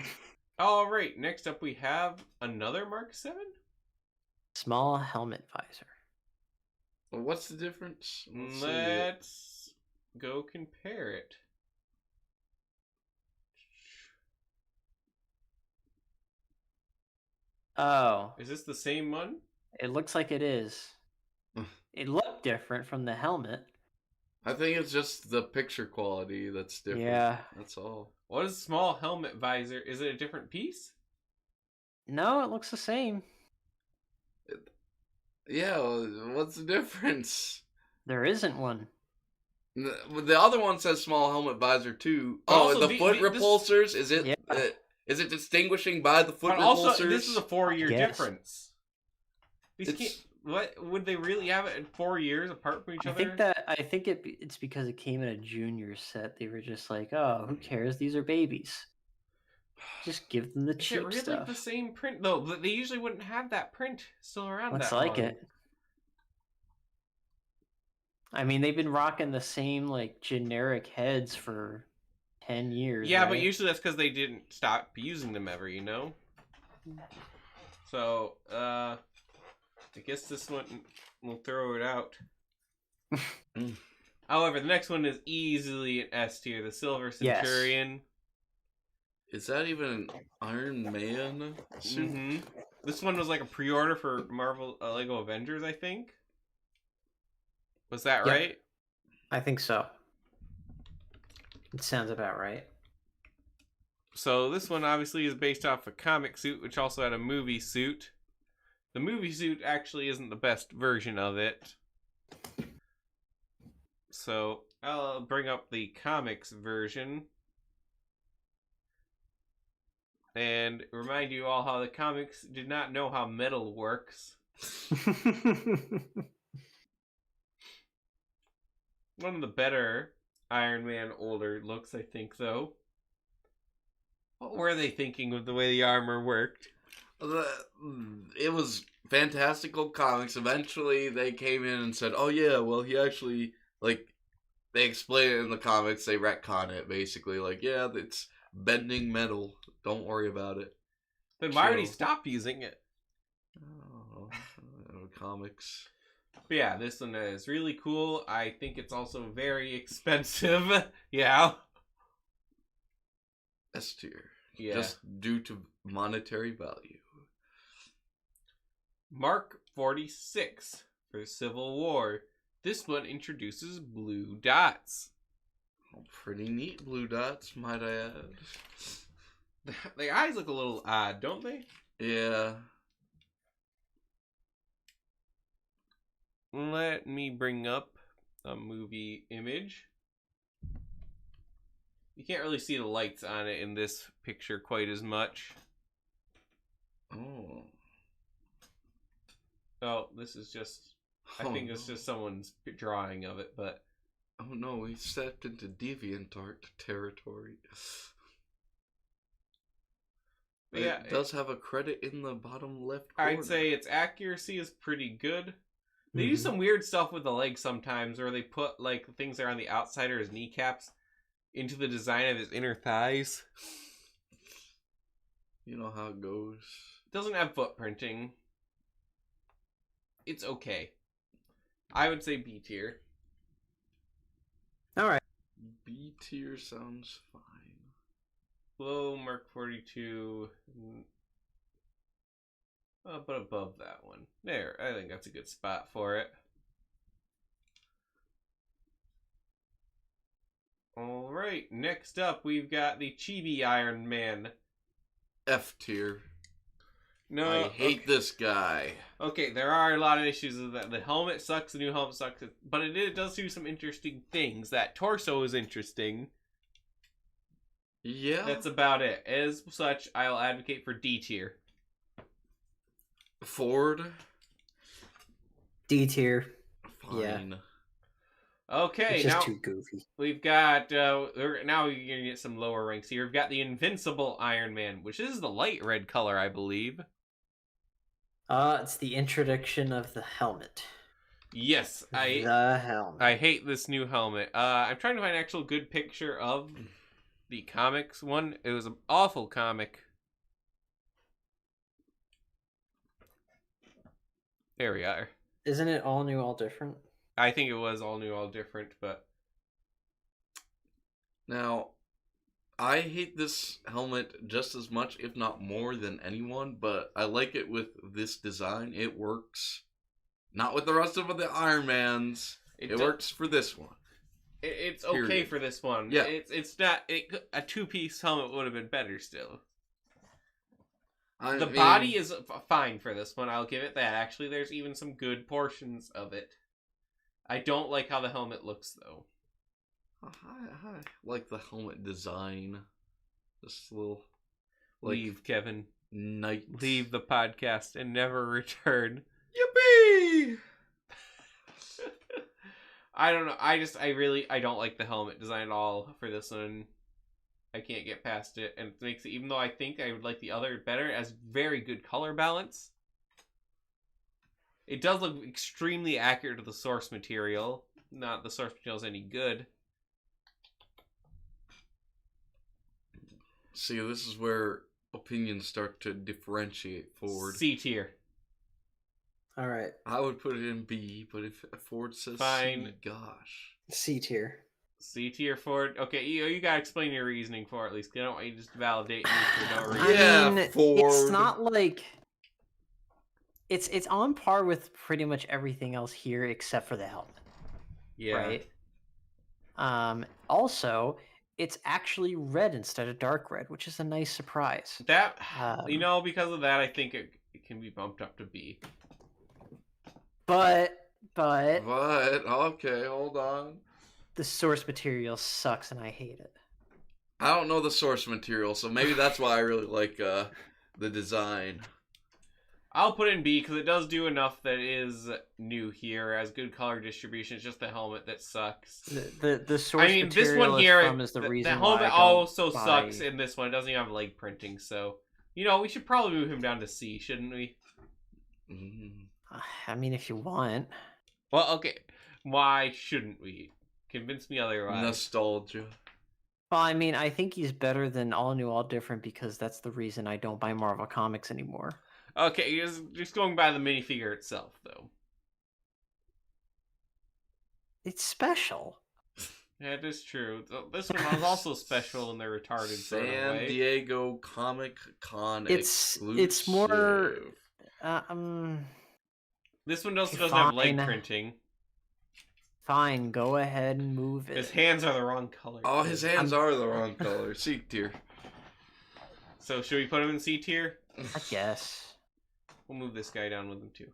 S1: All right, next up we have another Mark 7.
S3: Small helmet visor.
S2: Well, what's the difference? Let's see.
S1: Let's go compare it.
S3: Oh,
S1: Is this the same one?
S3: it looks like it is. It looked different from the helmet.
S2: I think it's just the picture quality that's different.
S3: Yeah.
S2: That's all.
S1: What is small helmet visor? Is it a different piece?
S3: No, it looks the same.
S2: Yeah, what's the difference?
S3: There isn't one.
S2: The other one says small helmet visor too.
S1: But
S2: Oh,
S1: also
S2: the foot repulsors? Is it?
S3: Yeah.
S2: Is it distinguishing by the foot
S1: But
S2: repulsors?
S1: also, this is a 4-year
S3: Yes.
S1: difference. These
S2: It's-
S1: can't. What would they really have it in 4 years apart from each
S3: I
S1: other?
S3: think it's because it came in a junior set. They were just like, oh, who cares? These are babies. Just give them the
S1: Is it
S3: cheap
S1: really
S3: stuff.
S1: the same print though? They usually wouldn't have that print still around.
S3: Looks
S1: that
S3: like
S1: long.
S3: it. I mean, they've been rocking the same like generic heads for 10 years.
S1: Yeah, but
S3: right?
S1: usually that's because they didn't stop using them ever, you know? So, I guess this one, we'll throw it out. However, the next one is easily an S tier, the Silver
S3: Yes.
S1: Centurion.
S2: Is that even an Iron Man suit?
S1: hmm This one was like a pre-order for Marvel Lego Avengers, I think. Was that
S3: Yep.
S1: right?
S3: I think so. It sounds about right.
S1: So this one obviously is based off a comic suit, which also had a movie suit. The movie suit actually isn't the best version of it. So I'll bring up the comics version. And remind you all how the comics did not know how metal works. One of the better Iron Man older looks, I think, though. What were they thinking with the way the armor worked?
S2: It was fantastical comics. Eventually, they came in and said, "Oh yeah, well he actually like." They explain it in the comics. They retcon it basically, like, yeah, it's bending metal. Don't worry about it.
S1: Then why would he
S2: Chill.
S1: stop using it?
S2: Oh, comics.
S1: But yeah, this one is really cool. I think it's also very expensive. Yeah.
S2: S tier.
S1: Yeah.
S2: Just due to monetary value.
S1: Mark 46 for Civil War. This one introduces blue dots.
S2: Oh, pretty neat blue dots, might I add.
S1: The eyes look a little odd, don't they?
S2: Yeah.
S1: Let me bring up a movie image. You can't really see the lights on it in this picture quite as much.
S2: Oh.
S1: Oh, this is just... I think it's just someone's drawing of it, but...
S2: Oh no, we stepped into DeviantArt territory. But
S1: yeah,
S2: it does have a credit in the bottom left corner.
S1: I'd say its accuracy is pretty good. They do some weird stuff with the legs sometimes, where they put like things that are on the outside or his kneecaps into the design of his inner thighs.
S2: You know how it goes.
S1: It doesn't have foot printing. It's okay. I would say B tier.
S3: All right.
S2: B tier sounds fine.
S1: Below Mark 42, but above that one. There, I think that's a good spot for it. Alright, next up we've got the Chibi Iron Man.
S2: F tier.
S1: No,
S2: I hate this guy.
S1: Okay, there are a lot of issues with that. The helmet sucks, the new helmet sucks, but it does do some interesting things. That torso is interesting.
S2: Yeah.
S1: That's about it. As such, I'll advocate for D tier.
S2: Ford.
S3: D tier.
S2: Fine.
S3: Yeah.
S1: Okay,
S3: It's just
S1: now
S3: too goofy.
S1: we've got now we're gonna get some lower ranks here. We've got the Invincible Iron Man, which is the light red color, I believe.
S3: It's the introduction of the helmet.
S1: Yes,
S3: The helmet.
S1: I hate this new helmet. I'm trying to find an actual good picture of the comics one. It was an awful comic. There we are.
S3: Isn't it all new, all different?
S1: I think it was all new, all different, but
S2: Now, I hate this helmet just as much, if not more, than anyone, but I like it with this design. It works. Not with the rest of the Iron Mans. It works for this one.
S1: It's okay
S2: Period.
S1: for this one.
S2: Yeah.
S1: It's not a two-piece helmet would have been better still. The body is fine for this one. I'll give it that. Actually, there's even some good portions of it. I don't like how the helmet looks though.
S2: I like the helmet design. This little
S1: Leave, Kevin.
S2: knight.
S1: Leave the podcast and never return.
S2: Yippee!
S1: I don't know. I don't like the helmet design at all for this one. I can't get past it, and it makes it, even though I think I would like the other better, as very good color balance. It does look extremely accurate to the source material. Not the source material is any good.
S2: See, this is where opinions start to differentiate Ford.
S1: C tier.
S3: All right.
S2: I would put it in B, but if Ford says
S1: Fine.
S2: C, gosh.
S3: C tier.
S1: C tier Ford. Okay, you gotta explain your reasoning for it, at least. 'Cause I don't want you just validating me for no reason.
S2: Yeah,
S3: I mean,
S2: Ford.
S3: it's not like it's on par with pretty much everything else here except for the helmet.
S1: Yeah.
S3: Right. Also, it's actually red instead of dark red, which is a nice surprise.
S1: That
S3: Um,
S1: because of that, I think it can be bumped up to B.
S3: But
S2: But, okay, hold on.
S3: the source material sucks and I hate it.
S2: I don't know the source material, so maybe that's why I really like the design.
S1: I'll put it in B because it does do enough that is new here, has good color distribution. It's just the helmet that sucks.
S3: The source
S1: I mean,
S3: material
S1: this one here,
S3: is the
S1: the
S3: reason
S1: helmet
S3: why I don't
S1: also
S3: buy-
S1: sucks in this one. It doesn't even have leg printing, so we should probably move him down to C, shouldn't we?
S3: I mean, if you want.
S1: Well, okay. Why shouldn't we? Convince me otherwise.
S2: Nostalgia.
S3: Well, I mean, I think he's better than All New, All Different because that's the reason I don't buy Marvel Comics anymore.
S1: Okay, just going by the minifigure itself, though.
S3: It's special.
S1: That is true. This one was also special in their retarded sort of
S2: San
S1: way.
S2: Diego Comic Con
S3: It's
S2: exclusive.
S3: more.
S1: This one also doesn't have leg
S3: Fine.
S1: printing.
S3: Fine, go ahead and move it.
S1: His hands are the wrong color.
S2: Oh, his hands are the wrong color. C tier.
S1: So should we put him in C tier?
S3: I guess.
S1: We'll move this guy down with him too.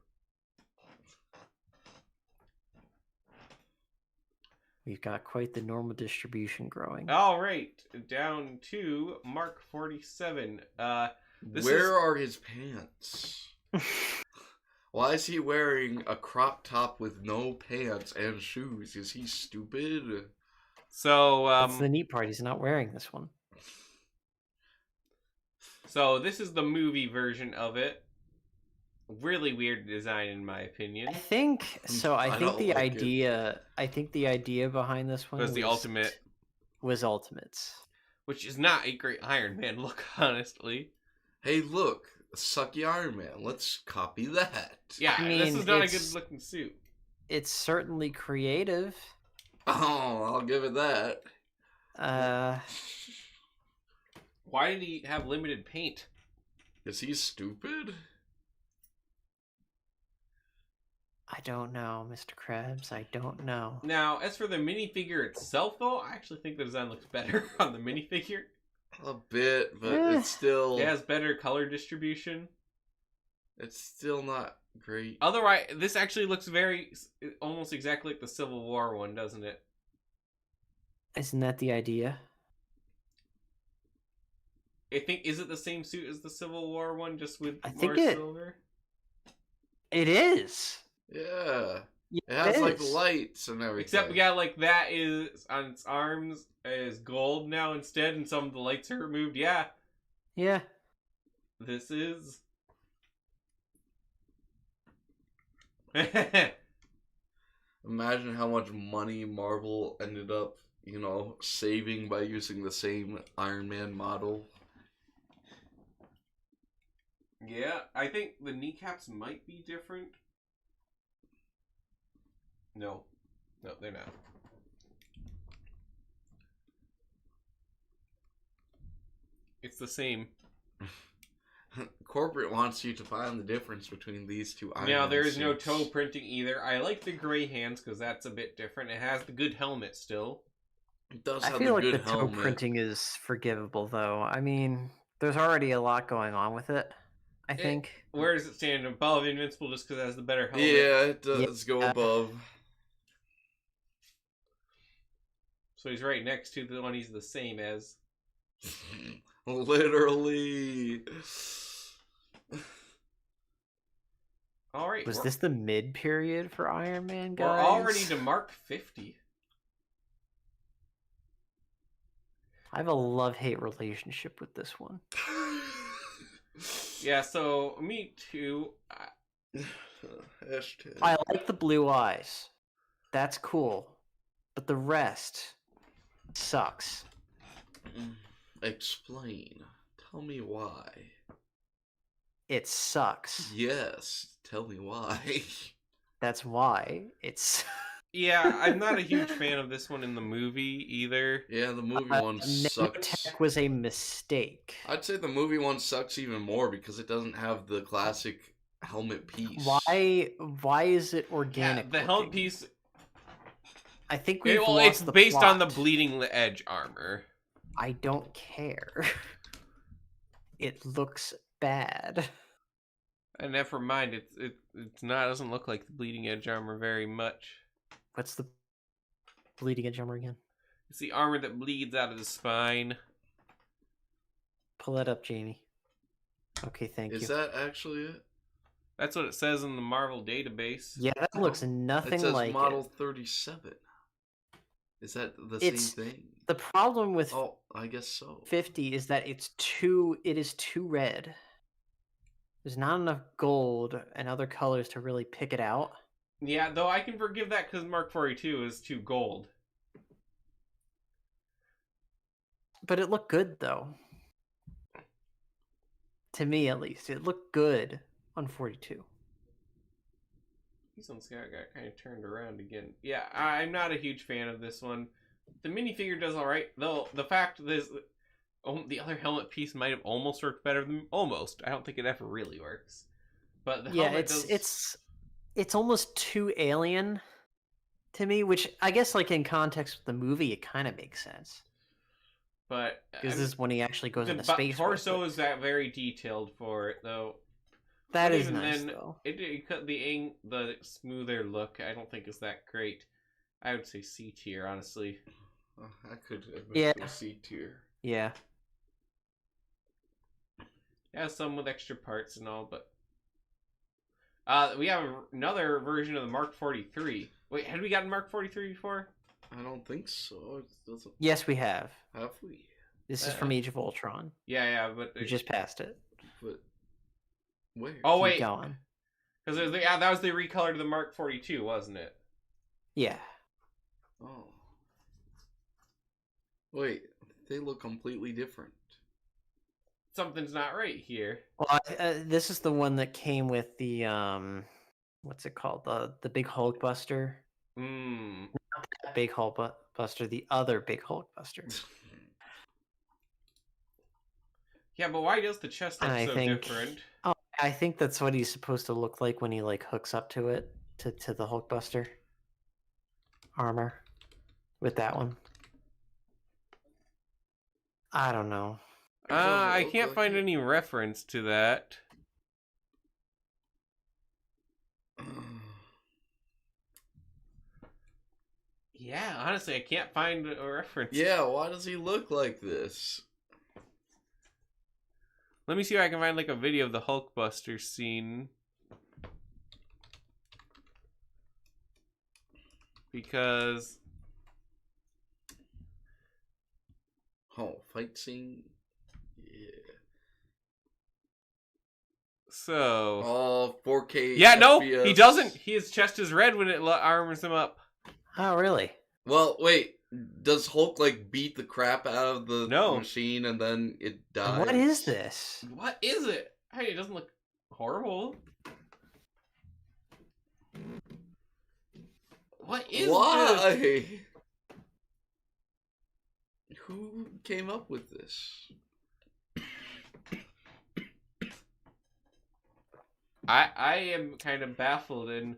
S3: We've got quite the normal distribution growing.
S1: All right, down to Mark 47.
S2: Where are his pants? Why is he wearing a crop top with no pants and shoes? Is he stupid?
S1: So
S3: That's the neat part. He's not wearing this one.
S1: So this is the movie version of it. Really weird design, in my opinion.
S3: I think so. I think the
S2: like
S3: idea. I think the idea behind this one
S1: Was the ultimate,
S3: was Ultimates.
S1: which is not a great Iron Man look, honestly.
S2: Hey, look, sucky Iron Man. Let's copy that.
S1: Yeah,
S3: I
S1: this
S3: mean,
S1: is not a
S3: it's-
S1: good looking suit.
S3: It's certainly creative.
S2: Oh, I'll give it that.
S1: Why did he have limited paint?
S2: Is he stupid?
S3: I don't know, Mr. Krabs. I don't know.
S1: Now, as for the minifigure itself, though, I actually think the design looks better on the minifigure.
S2: A bit, but
S3: Eh.
S2: it's still
S1: It has better color distribution.
S2: it's still not great.
S1: Otherwise, this actually looks almost exactly like the Civil War one, doesn't it?
S3: Isn't that the idea?
S1: I think, is it the same suit as the Civil War one, just with
S3: I
S1: more
S3: think it-
S1: silver?
S3: It is.
S2: Yeah.
S3: Yeah,
S2: It has like
S3: is.
S2: lights and everything.
S1: Except, yeah, like that is on its arms is gold now instead, and some of the lights are removed. Yeah,
S3: Yeah.
S1: this is.
S2: Imagine how much money Marvel ended up, saving by using the same Iron Man model.
S1: Yeah, I think the kneecaps might be different. No, they're not. It's the same.
S2: Corporate wants you to find the difference between these two Iron
S1: Now,
S2: Man
S1: there is no
S2: suits.
S1: toe printing either. I like the gray hands because that's a bit different. It has the good helmet still.
S2: It does
S3: I
S2: have
S3: feel
S2: the
S3: like the
S2: good
S3: toe
S2: helmet.
S3: printing is forgivable, though. I mean, there's already a lot going on with it. I think.
S1: Where does it stand above Invincible just because it has the better helmet?
S2: Yeah, it does go
S3: Yeah.
S2: above.
S1: So he's right next to the one he's the same as.
S2: Literally.
S1: All right.
S3: Was
S1: we're,
S3: this the mid period for Iron Man,
S1: we're
S3: guys?
S1: already to Mark 50.
S3: I have a love-hate relationship with this one.
S1: Yeah, so me too.
S2: Hashtag.
S3: I like the blue eyes. That's cool. But the rest sucks.
S2: Explain. Tell me why.
S3: It sucks.
S2: Yes, tell me why.
S3: That's why it's
S1: Yeah, I'm not a huge fan of this one in the movie either.
S2: Yeah, the movie one sucks.
S3: Nanotech was a mistake.
S2: I'd say the movie one sucks even more because it doesn't have the classic helmet piece.
S3: Why is it
S1: Yeah,
S3: organic?
S1: the helmet
S3: looking?
S1: piece.
S3: I think we've
S1: Well,
S3: lost
S1: it's
S3: the
S1: based on the
S3: plot.
S1: bleeding edge armor.
S3: I don't care. It looks bad.
S1: And never mind, it's not doesn't look like the bleeding edge armor very much.
S3: What's the bleeding edge armor again?
S1: It's the armor that bleeds out of the spine.
S3: Pull that up, Jamie. Okay, thank you.
S2: Is that actually it?
S1: That's what it says in the Marvel database.
S3: Yeah, that looks nothing
S2: It says
S3: like
S2: Model
S3: it.
S2: 37. Is that the
S3: It's-
S2: same thing?
S3: The problem with
S2: Oh, I guess so.
S3: 50 is that it is too red. There's not enough gold and other colors to really pick it out.
S1: Yeah, though I can forgive that because Mark 42 is too gold.
S3: But it looked good though. To me at least. It looked good on 42.
S1: These ones got kind of turned around again. Yeah, I'm not a huge fan of this one. The minifigure does alright, though the fact is the other helmet piece might have almost worked better than almost. I don't think it ever really works. But the
S3: Yeah,
S1: helmet does...
S3: it's almost too alien to me, which I guess like in context with the movie, it kind of makes sense
S1: But
S3: because this is when he actually goes
S1: the
S3: into space.
S1: torso is that very detailed for it, though.
S3: That
S1: But
S3: is
S1: even
S3: nice
S1: then,
S3: though.
S1: it cut the smoother look. I don't think is that great. I would say C tier, honestly.
S2: I could admit
S3: Yeah.
S2: to a C tier.
S3: Yeah.
S1: Yeah, some with extra parts and all, but we have another version of the Mark 43. Wait, had we gotten Mark 43 before?
S2: I don't think so.
S3: Yes, we have.
S2: Have we?
S3: This is from Age of Ultron.
S1: Yeah, but
S3: We just passed it.
S2: But where?
S1: Oh
S3: Keep
S1: wait,
S3: going.
S1: because that was the recolor to the Mark 42, wasn't it?
S3: Yeah.
S2: Oh. Wait, they look completely different.
S1: Something's not right here.
S3: Well, this is the one that came with the what's it called? The big Hulk Buster.
S1: Hmm.
S3: Not that big Hulk Buster, the other big Hulk Buster.
S1: Yeah, but why does the chest look
S3: I
S1: so
S3: think-
S1: different?
S3: Oh, I think that's what he's supposed to look like when he like hooks up to it to the Hulk Buster armor with that one. I don't know.
S1: I can't find any reference to that. Yeah, honestly, I can't find a reference.
S2: Yeah, why does he look like this?
S1: Let me see if I can find like a video of the Hulkbuster scene. Because
S2: Oh, fight scene? Yeah.
S1: so
S2: Oh, 4K.
S1: yeah, no,
S2: FPS.
S1: he doesn't. His chest is red when it armors him up.
S3: Oh, really?
S2: Well, wait. Does Hulk like beat the crap out of the
S1: No.
S2: machine and then it dies?
S3: And what is this?
S1: What is it? Hey, it doesn't look horrible. What is this?
S2: Why? Who came up with this?
S1: I am kind of baffled, and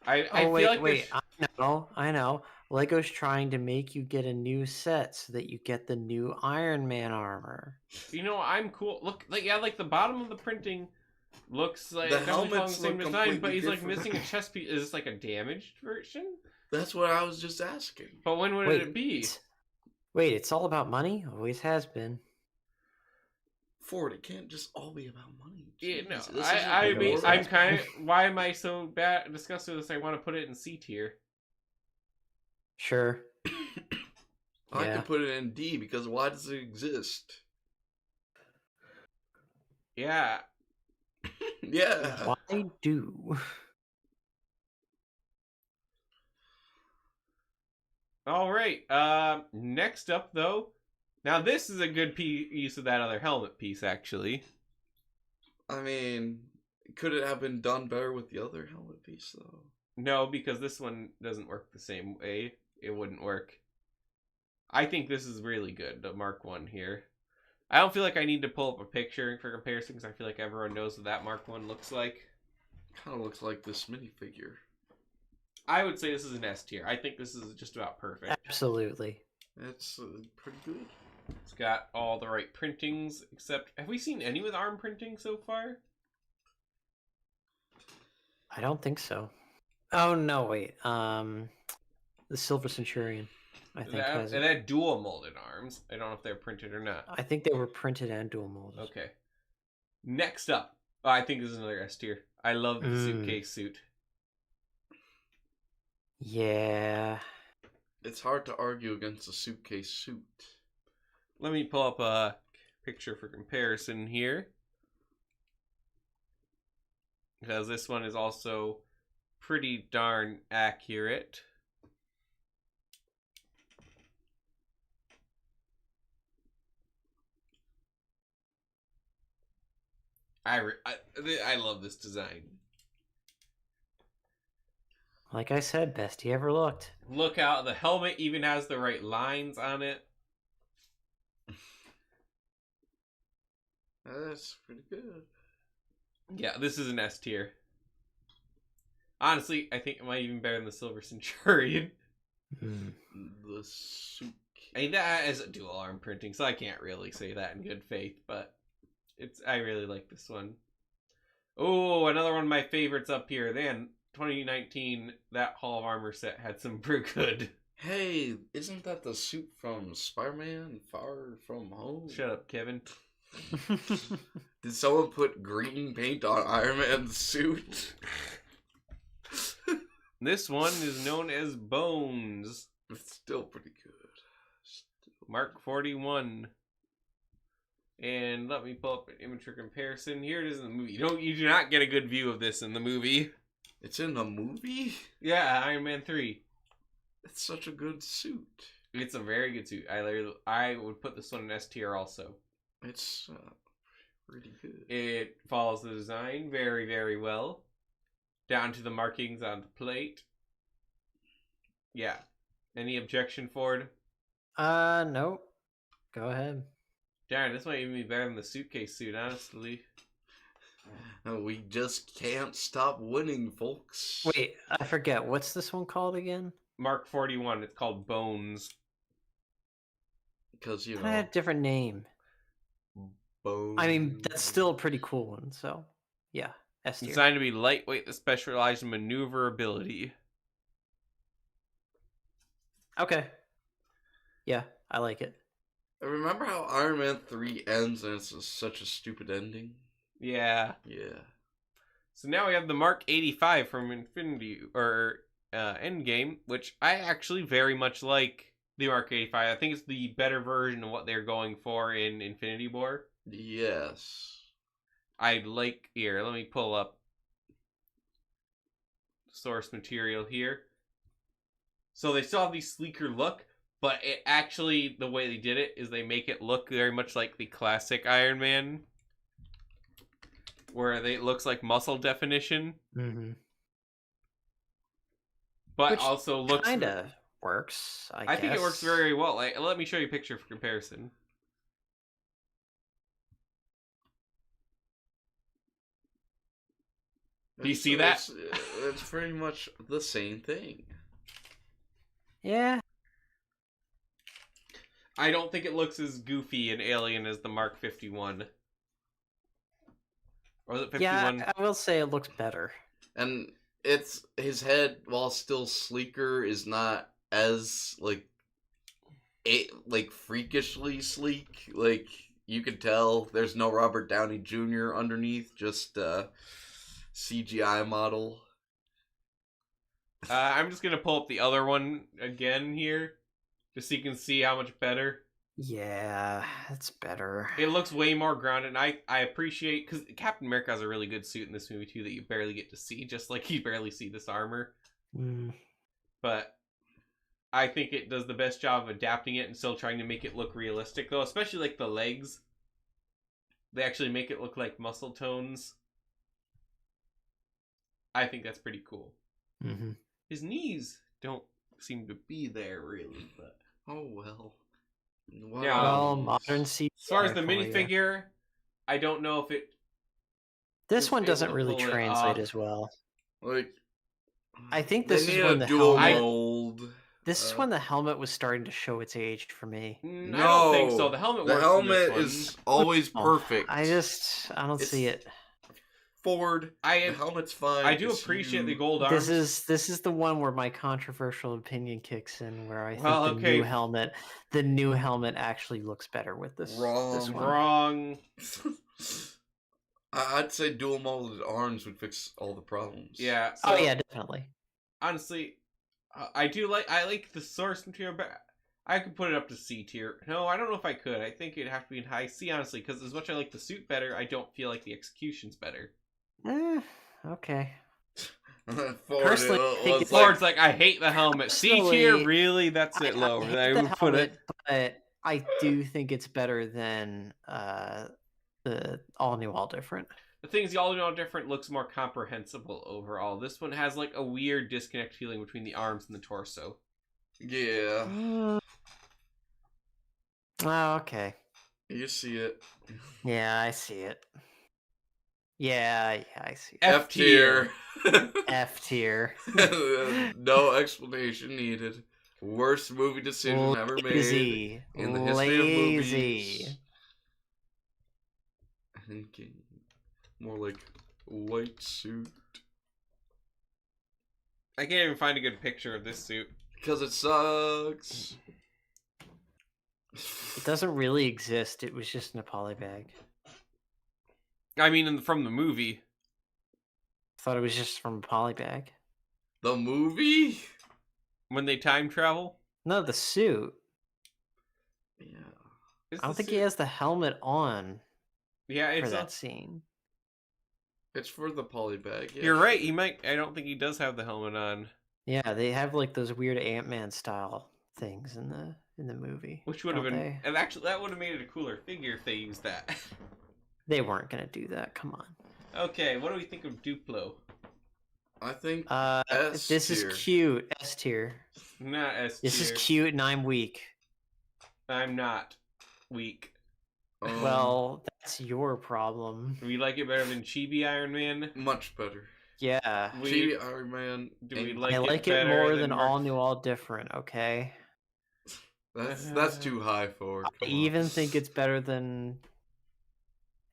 S1: I
S3: Oh,
S1: feel like
S3: wait. I know. Lego's trying to make you get a new set so that you get the new Iron Man armor.
S1: you know, I'm cool. Look, like the bottom of the printing looks like
S2: The
S1: definitely following
S2: helmets
S1: the same
S2: look
S1: design, but
S2: completely
S1: he's like
S2: different.
S1: missing a chest piece. Is this like a damaged version?
S2: That's what I was just asking.
S1: But when would it be?
S3: Wait, it's all about money? Always has been.
S2: Ford, it can't just all be about money.
S1: Yeah, no.
S2: Jeez, this
S1: I
S2: isn't
S1: mean,
S2: war.
S1: I'm kind of. Why am I so bad disgusted with this? I want to put it in C tier.
S3: Sure.
S2: I
S3: Yeah.
S2: could put it in D because why does it exist?
S1: Yeah.
S2: Yeah.
S3: Why do?
S1: All right. Next up, though. Now this is a good use of that other helmet piece, actually.
S2: I mean, could it have been done better with the other helmet piece, though?
S1: No, because this one doesn't work the same way. It wouldn't work. I think this is really good, the Mark 1 here. I don't feel like I need to pull up a picture for comparison because I feel like everyone knows what that Mark 1 looks like.
S2: Kind of looks like this minifigure.
S1: I would say this is an S tier. I think this is just about perfect.
S3: Absolutely.
S2: It's pretty good.
S1: It's got all the right printings, except... Have we seen any with arm printing so far?
S3: I don't think so. Oh no, wait. The Silver Centurion, I think has
S1: And
S3: it.
S1: that dual molded arms. I don't know if they're printed or not.
S3: I think they were printed and dual molded.
S1: Okay. Next up. Oh, I think this is another S tier. I love the suitcase suit.
S3: Yeah.
S2: It's hard to argue against a suitcase suit.
S1: Let me pull up a picture for comparison here. Because this one is also pretty darn accurate. I love this design.
S3: Like I said, best he ever looked.
S1: Look out, the helmet even has the right lines on it.
S2: That's pretty good.
S1: Yeah, this is an S tier. Honestly, I think it might even better than the Silver Centurion.
S2: The suit.
S1: I mean, that is a dual arm printing, so I can't really say that in good faith, but I really like this one. Oh, another one of my favorites up here. Then 2019, that Hall of Armor set had some pretty good.
S2: Hey, isn't that the suit from Spider-Man Far From Home?
S1: Shut up, Kevin.
S2: Did someone put green paint on Iron Man's suit?
S1: This one is known as Bones.
S2: It's still pretty good.
S1: Mark 41. And let me pull up an image for comparison. Here it is in the movie. You do not get a good view of this in the movie.
S2: It's in the movie?
S1: Yeah, Iron Man 3.
S2: It's such a good suit.
S1: It's a very good suit. I would put this one in S tier also.
S2: It's pretty good.
S1: It follows the design very, very well. Down to the markings on the plate. Yeah. Any objection, Ford?
S3: Nope. Go ahead.
S1: Darn, this might even be better than the suitcase suit, honestly.
S2: We just can't stop winning, folks.
S3: Wait, I forget. What's this one called again?
S1: Mark 41. It's called Bones.
S2: Because, you
S3: It
S2: know.
S3: had a different name.
S2: Bones.
S3: I mean, that's still a pretty cool one, so yeah. S tier.
S1: Designed to be lightweight with specialized maneuverability.
S3: Okay. Yeah, I like it.
S2: Remember how Iron Man 3 ends and it's such a stupid ending?
S1: Yeah.
S2: Yeah.
S1: So now we have the Mark 85 from Endgame, which I actually very much like the Mark 85. I think it's the better version of what they're going for in Infinity War.
S2: Yes.
S1: Here, let me pull up source material here. So they still have the sleeker look, but it actually, the way they did it is they make it look very much like the classic Iron Man, where it looks like muscle definition,
S3: Mm-hmm.
S1: but
S3: Which
S1: also looks
S3: kind of works.
S1: I think it works very well. Like, let me show you a picture for comparison. Do you see that?
S2: It's pretty much the same thing.
S3: Yeah.
S1: I don't think it looks as goofy and alien as the Mark 51. Or is it 51?
S3: Yeah, I will say it looks better.
S2: And it's his head, while still sleeker, is not as freakishly sleek. Like, you can tell there's no Robert Downey Jr. underneath, just CGI model.
S1: I'm just gonna pull up the other one again here, just so you can see how much better.
S3: Yeah, it's better.
S1: It looks way more grounded, and I appreciate, because Captain America has a really good suit in this movie too that you barely get to see, just like you barely see this armor.
S3: Mm.
S1: But I think it does the best job of adapting it and still trying to make it look realistic, though, especially like the legs. They actually make it look like muscle tones. I think that's pretty cool.
S3: Mm-hmm.
S1: His knees don't seem to be there really, but
S2: Oh well.
S1: Yeah.
S3: Well, modern CGI.
S1: as far as the
S3: for you.
S1: minifigure, I don't know if it.
S3: This
S1: was
S3: one
S1: able
S3: doesn't
S1: to
S3: really
S1: pull it
S3: translate
S1: off.
S3: as well.
S2: Like,
S3: I think
S2: they
S3: this
S2: need
S3: is when
S2: a
S3: the
S2: dual
S3: helmet.
S2: mold.
S3: This is when the helmet was starting to show its age for me.
S1: I don't think so.
S2: No,
S1: The helmet.
S2: The
S1: works in this
S2: helmet
S1: one.
S2: is always
S3: Oh,
S2: perfect.
S3: I don't see it.
S2: Ford. The helmet's fine.
S1: I do
S2: just
S1: appreciate
S2: you-
S1: the gold arms.
S3: This is the one where my controversial opinion kicks in, where I think
S1: Well, okay.
S3: the new helmet actually looks better with this. This
S2: Wrong.
S3: one.
S1: Wrong.
S2: I'd say dual molded arms would fix all the problems.
S1: Yeah. So,
S3: Oh yeah, definitely.
S1: honestly, I like the source material, but I could put it up to C tier. No, I don't know if I could. I think it'd have to be in high C, honestly, because as much as I like the suit better, I don't feel like the execution's better.
S3: Okay.
S2: Ford,
S3: Personally, I think it's
S1: Ford's like, I hate the helmet. C tier,
S3: Personally,
S1: really? That's it lower. I would put it.
S3: But I do think it's better than the all new, all different.
S1: The thing is, the all different looks more comprehensible overall. This one has like a weird disconnect feeling between the arms and the torso.
S2: Yeah.
S3: Oh, okay.
S2: You see it.
S3: Yeah, I see it. Yeah, I see.
S1: F tier.
S3: F tier.
S2: No explanation needed. Worst movie decision ever made
S3: Lazy.
S2: in the history of
S3: Lazy.
S2: movies. Thinking more like white suit.
S1: I can't even find a good picture of this suit.
S2: Because it sucks.
S3: It doesn't really exist. It was just in a poly bag.
S1: I mean, from the movie.
S3: I thought it was just from a poly bag.
S2: The movie?
S1: When they time travel.
S3: No, the suit.
S2: Yeah.
S1: Is
S3: I don't
S1: the
S3: think
S1: suit-
S3: he has the helmet on
S1: Yeah,
S3: for
S1: it's
S3: that scene.
S2: It's for the polybag. Yeah,
S1: You're right.
S2: sure.
S1: He might. I don't think he does have the helmet on.
S3: Yeah, they have like those weird Ant-Man style things in the movie.
S1: Which would have
S3: don't
S1: been,
S3: they?
S1: and actually that would have made it a cooler figure if they used that.
S3: They weren't gonna do that. Come on.
S1: Okay, what do we think of Duplo?
S2: I think
S3: This
S2: S
S3: is
S2: tier.
S3: cute. S tier.
S1: Not S tier.
S3: This is cute, and I'm weak.
S1: I'm not weak.
S3: Well, that's your problem.
S1: Do we like it better than Chibi Iron Man?
S2: much better.
S3: Yeah.
S1: We,
S2: Chibi Iron Man.
S1: do we
S2: and-
S1: like
S3: I
S1: it
S3: like it
S1: better
S3: more than
S1: Mark-
S3: all new, all different. Okay.
S2: That's too high for.
S3: I
S2: Come
S3: even
S2: on.
S3: think it's better than.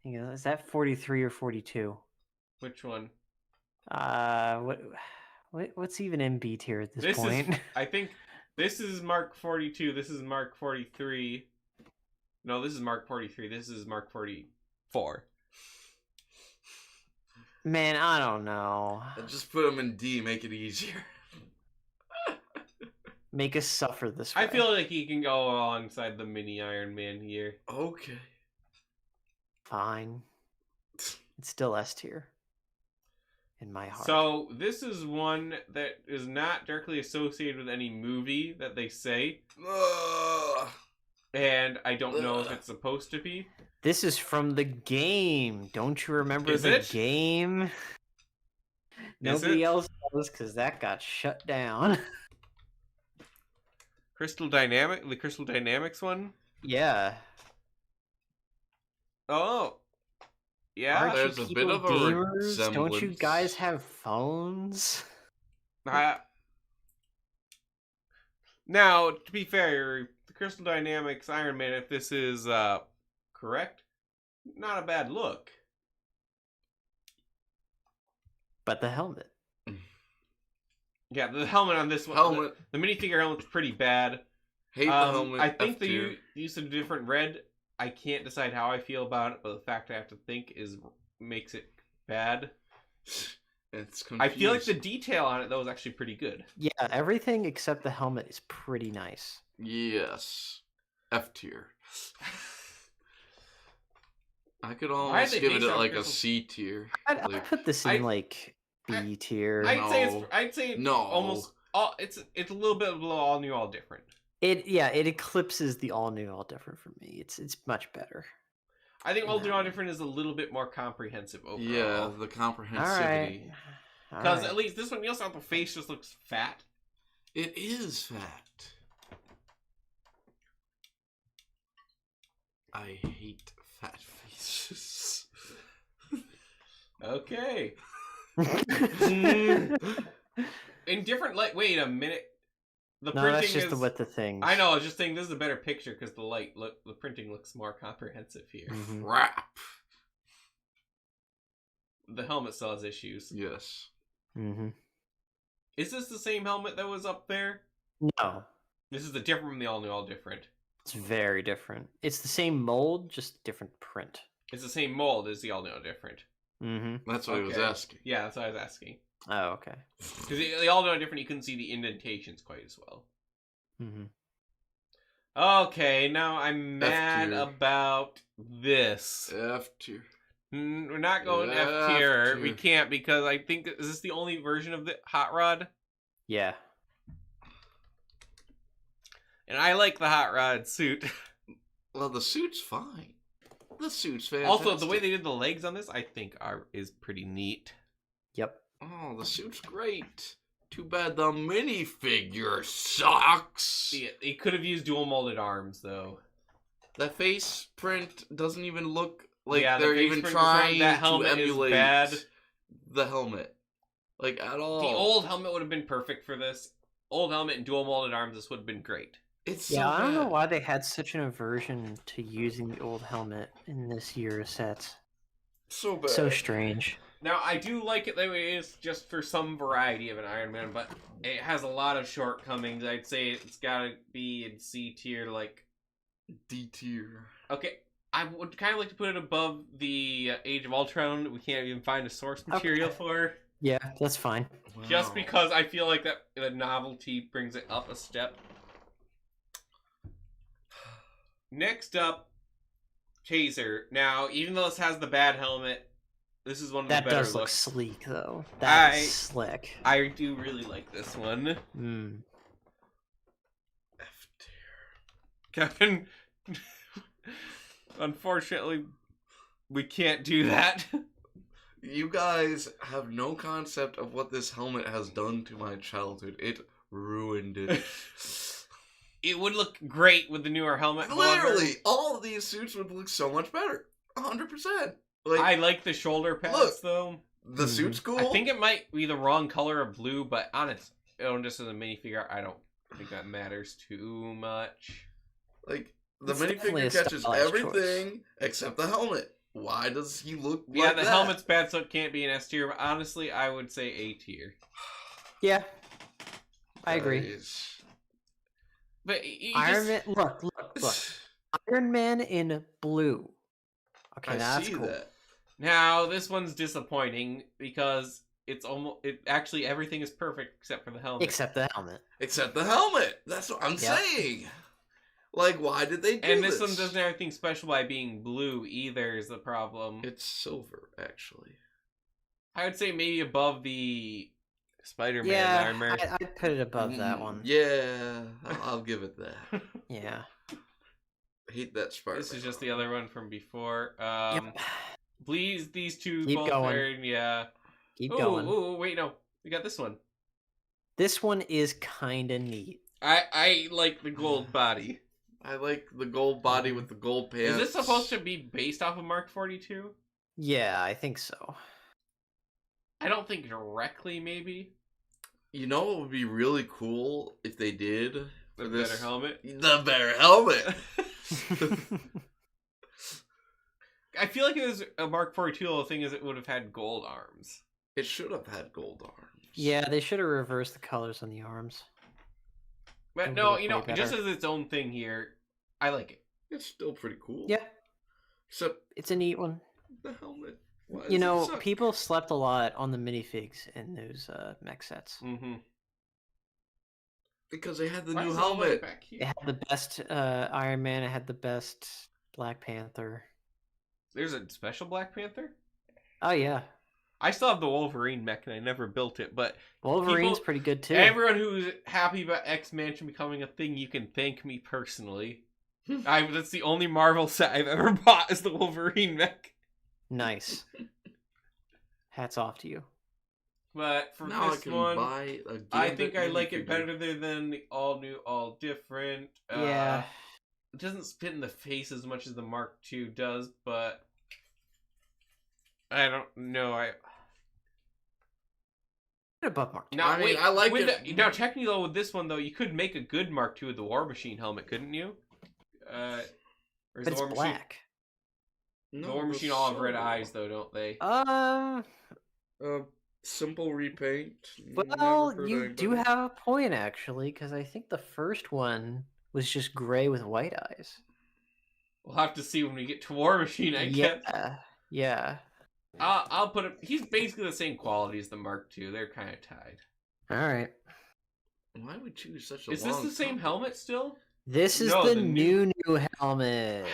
S3: You know, is that 43 or 42?
S1: Which one?
S3: What's even in B tier at this
S1: This
S3: point?
S1: is. I think this is Mark 42. This is Mark 43. No, this is Mark 43. This is Mark 44.
S3: Man, I don't know.
S2: Just put them in D. Make it easier.
S3: Make us suffer this way.
S1: I feel like he can go alongside the mini Iron Man here.
S2: Okay.
S3: Fine. It's still S tier. In my heart.
S1: So this is one that is not directly associated with any movie that they say,
S2: Ugh.
S1: and I don't know if
S2: Ugh.
S1: it's supposed to be.
S3: This is from the game. Don't you remember
S1: Is
S3: the
S1: it?
S3: game? Nobody
S1: it?
S3: else knows because that got shut down.
S1: The Crystal Dynamics one?
S3: Yeah.
S1: Oh. Yeah.
S3: Aren't
S2: There's
S3: you
S2: a bit
S3: people
S2: of a
S3: gamers? Don't you
S2: resemblance.
S3: guys have phones?
S1: Now, to be fair, the Crystal Dynamics Iron Man, if this is correct, not a bad look.
S3: But the helmet.
S1: Yeah, the helmet on this one,
S2: Helmet.
S1: the minifigure helmet's pretty bad.
S2: Hate the helmet.
S1: I think
S2: F
S1: the
S2: tier.
S1: use of different red, I can't decide how I feel about it, but the fact I have to think makes it bad.
S2: It's
S1: I feel like the
S2: confusing.
S1: detail on it though is actually pretty good.
S3: Yeah, everything except the helmet is pretty nice.
S2: Yes. F tier. I could
S1: Why
S2: almost
S1: did they
S2: give
S1: base
S2: it
S1: it on
S2: like a
S1: Crystal-
S2: C tier.
S3: I'd
S2: Like,
S3: put this in
S1: I-
S3: like B tier.
S1: I'd say
S2: No.
S1: almost all it's a little bit below all new, all different.
S3: It eclipses the all new, all different for me. It's much better.
S1: I think all new,
S3: No.
S1: all different is a little bit more comprehensive overall.
S2: Yeah, the
S3: All
S2: comprehensivity.
S3: right.
S1: Because at least this one, you also have the face just looks fat.
S2: It is fat. I hate fat faces.
S1: Okay.
S3: no,
S1: In different light. Wait a minute. The
S3: that's just the width of things.
S1: I know. I was just saying this is a better picture because the printing looks more comprehensive here.
S3: Mhm.
S2: Crap.
S1: The helmet still has issues.
S2: Yes.
S3: Mm-hmm.
S1: Is this the same helmet that was up there?
S3: No,
S1: This is the different from the all new, all different.
S3: it's very different. It's the same mold, just different print.
S1: It's the same mold as the all new, all different.
S3: Mm-hmm.
S2: That's what I was
S1: Okay.
S2: asking.
S1: Yeah, that's what I was asking.
S3: Oh, okay.
S1: Because the all new, all different, you couldn't see the indentations quite as well.
S3: Mm-hmm.
S1: Okay, now I'm mad
S2: tier.
S1: about this.
S2: F tier.
S1: We're not going F
S2: F
S1: tier.
S2: tier.
S1: We can't because I think is this the only version of the Hot Rod?
S3: Yeah.
S1: And I like the Hot Rod suit.
S2: Well, the suit's fine. The suit's fantastic.
S1: Also, the way they did the legs on this, I think is pretty neat.
S3: Yep.
S2: Oh, the suit's great. Too bad the minifigure sucks.
S1: Yeah, it could have used dual molded arms though.
S2: That face print doesn't even look Like
S1: Yeah, the
S2: they're
S1: face
S2: even
S1: springs
S2: trying
S1: that
S2: to
S1: helmet is
S2: emulate
S1: bad.
S2: the helmet, like at all.
S1: The old helmet would have been perfect for this. Old helmet and dual molded arms. This would have been great.
S2: It's
S3: Yeah,
S2: so
S3: I don't know
S2: bad.
S3: why they had such an aversion to using the old helmet in this year's sets.
S2: So bad.
S3: So strange.
S1: Now, I do like it the way it is just for some variety of an Iron Man, but it has a lot of shortcomings. I'd say it's gotta be in C tier, like...
S2: D tier.
S1: Okay, I would kind of like to put it above the Age of Ultron that we can't even find a source material for.
S3: Yeah, that's fine.
S1: Just
S2: Wow.
S1: because I feel like that the novelty brings it up a step. Next up, Taser. Now, even though this has the bad helmet, this is one of
S3: That
S1: the better
S3: does look
S1: looks.
S3: sleek, though. That's
S1: I-
S3: slick.
S1: I do really like this one.
S3: Mm.
S2: F tier.
S1: Kevin, unfortunately, we can't do that.
S2: You guys have no concept of what this helmet has done to my childhood. It ruined it.
S1: It would look great with the newer helmet. however,
S2: Literally, all of these suits would look so much better. 100%. Like,
S1: I like the shoulder pads,
S2: Look.
S1: though.
S2: the suit's cool.
S1: I think it might be the wrong color of blue, but honest, just as a minifigure, I don't think that matters too much.
S2: Like, the
S3: It's definitely
S2: minifigure
S3: a
S2: catches
S3: stylized
S2: everything except the helmet. Why does he look
S1: Yeah,
S2: like
S1: the
S2: that?
S1: helmet's bad, so it can't be an S tier, but honestly, I would say A tier.
S3: Yeah, I agree.
S2: Guys.
S1: But you
S3: Iron
S1: just...
S3: Man, look. Iron Man in blue. Okay,
S2: I
S3: that's
S2: see
S3: cool.
S2: that.
S1: Now, this one's disappointing because it's almost actually everything is perfect except for the helmet.
S3: Except the helmet.
S2: Except the helmet. That's what I'm
S3: Yep.
S2: saying. Like, why did they do
S1: And this one doesn't have anything special by being blue either is the problem.
S2: It's silver, actually.
S1: I would say maybe above the Spider-Man
S3: Yeah,
S1: armor.
S3: I'd put it above that one.
S2: Yeah, I'll give it that.
S3: Yeah.
S2: Hate that Spider-Man.
S1: This is just the other one from before.
S3: Yep.
S1: Please, these two
S3: Keep
S1: both
S3: going.
S1: are in, yeah.
S3: Keep
S1: Ooh,
S3: going.
S1: ooh, wait, no. We got this one.
S3: This one is kind of neat.
S1: I like the gold body.
S2: I like the gold body with the gold pants.
S1: Is this supposed to be based off of Mark 42?
S3: Yeah, I think so.
S1: I don't think directly, maybe.
S2: You know what would be really cool if they did?
S1: The
S2: This-
S1: better helmet.
S2: The better helmet!
S1: I feel like it was a Mark 42. The thing is, it would have had gold arms.
S2: It should have had gold arms.
S3: Yeah, they should have reversed the colors on the arms.
S1: But
S3: It
S1: no,
S3: would
S1: you
S3: look
S1: know,
S3: way
S1: just
S3: better.
S1: as its own thing here, I like it.
S2: It's still pretty cool.
S3: Yeah,
S2: Except
S3: it's a neat one.
S2: the helmet. Why does
S3: You
S2: it
S3: know,
S2: suck?
S3: people slept a lot on the minifigs in those mech sets.
S1: Mm-hmm.
S2: Because they had the new helmet.
S1: back
S3: It
S1: here?
S3: had the best Iron Man. It had the best Black Panther.
S1: There's a special Black Panther?
S3: Oh yeah,
S1: I still have the Wolverine mech, and I never built it, but
S3: Wolverine's
S1: People-
S3: pretty good too.
S1: everyone who's happy about X-Mansion becoming a thing, you can thank me personally. That's the only Marvel set I've ever bought is the Wolverine mech.
S3: Nice. Hats off to you.
S1: But for
S2: Now I
S1: this
S2: can
S1: one,
S2: buy a
S1: I
S2: Gambit
S1: think I like it
S2: minifigure.
S1: better than the all new, all different.
S3: Yeah.
S1: It doesn't spit in the face as much as the Mark II does, but I don't know.
S3: Above Mark.
S1: Now,
S2: I mean,
S1: wait,
S2: I like
S1: with
S2: it.
S1: now, technically, though, with this one, though, you could make a good Mark II with the War Machine helmet, couldn't you? Or is
S3: But
S1: the
S3: it's
S1: War Machine?
S3: black.
S1: The War Machine all have red eyes, though, don't they?
S2: Simple repaint.
S3: Well,
S2: Never hurt
S3: you do
S2: anybody.
S3: have a point actually, because I think the first one was just gray with white eyes.
S1: We'll have to see when we get to War Machine, I guess.
S3: Yeah.
S1: I'll put him. He's basically the same quality as the Mark II. They're kind of tied.
S3: All right.
S2: Why would we choose such a
S1: Is this
S2: long
S1: the same
S2: topic?
S1: helmet still?
S3: This is
S1: No,
S3: the
S1: the
S3: new helmet.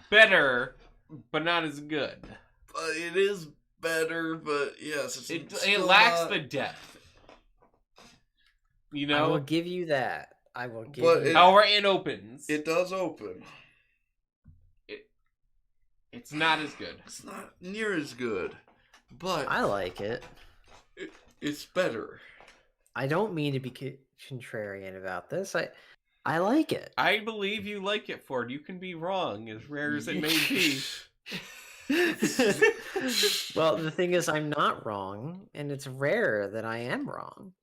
S1: Better, but not as good.
S2: But it is better, but yes, it's
S1: It
S2: still
S1: lacks
S2: not-
S1: the depth. You
S3: I will
S1: know?
S3: give you that. I will give
S2: But
S3: you.
S2: it-
S1: However, it opens.
S2: It does open.
S1: It's not as good.
S2: It's not near as good, but
S3: I like it.
S2: it's better.
S3: I don't mean to be contrarian about this. I like it.
S1: I believe you like it, Ford. You can be wrong, as rare as it may be.
S3: Well, the thing is, I'm not wrong, and it's rare that I am wrong.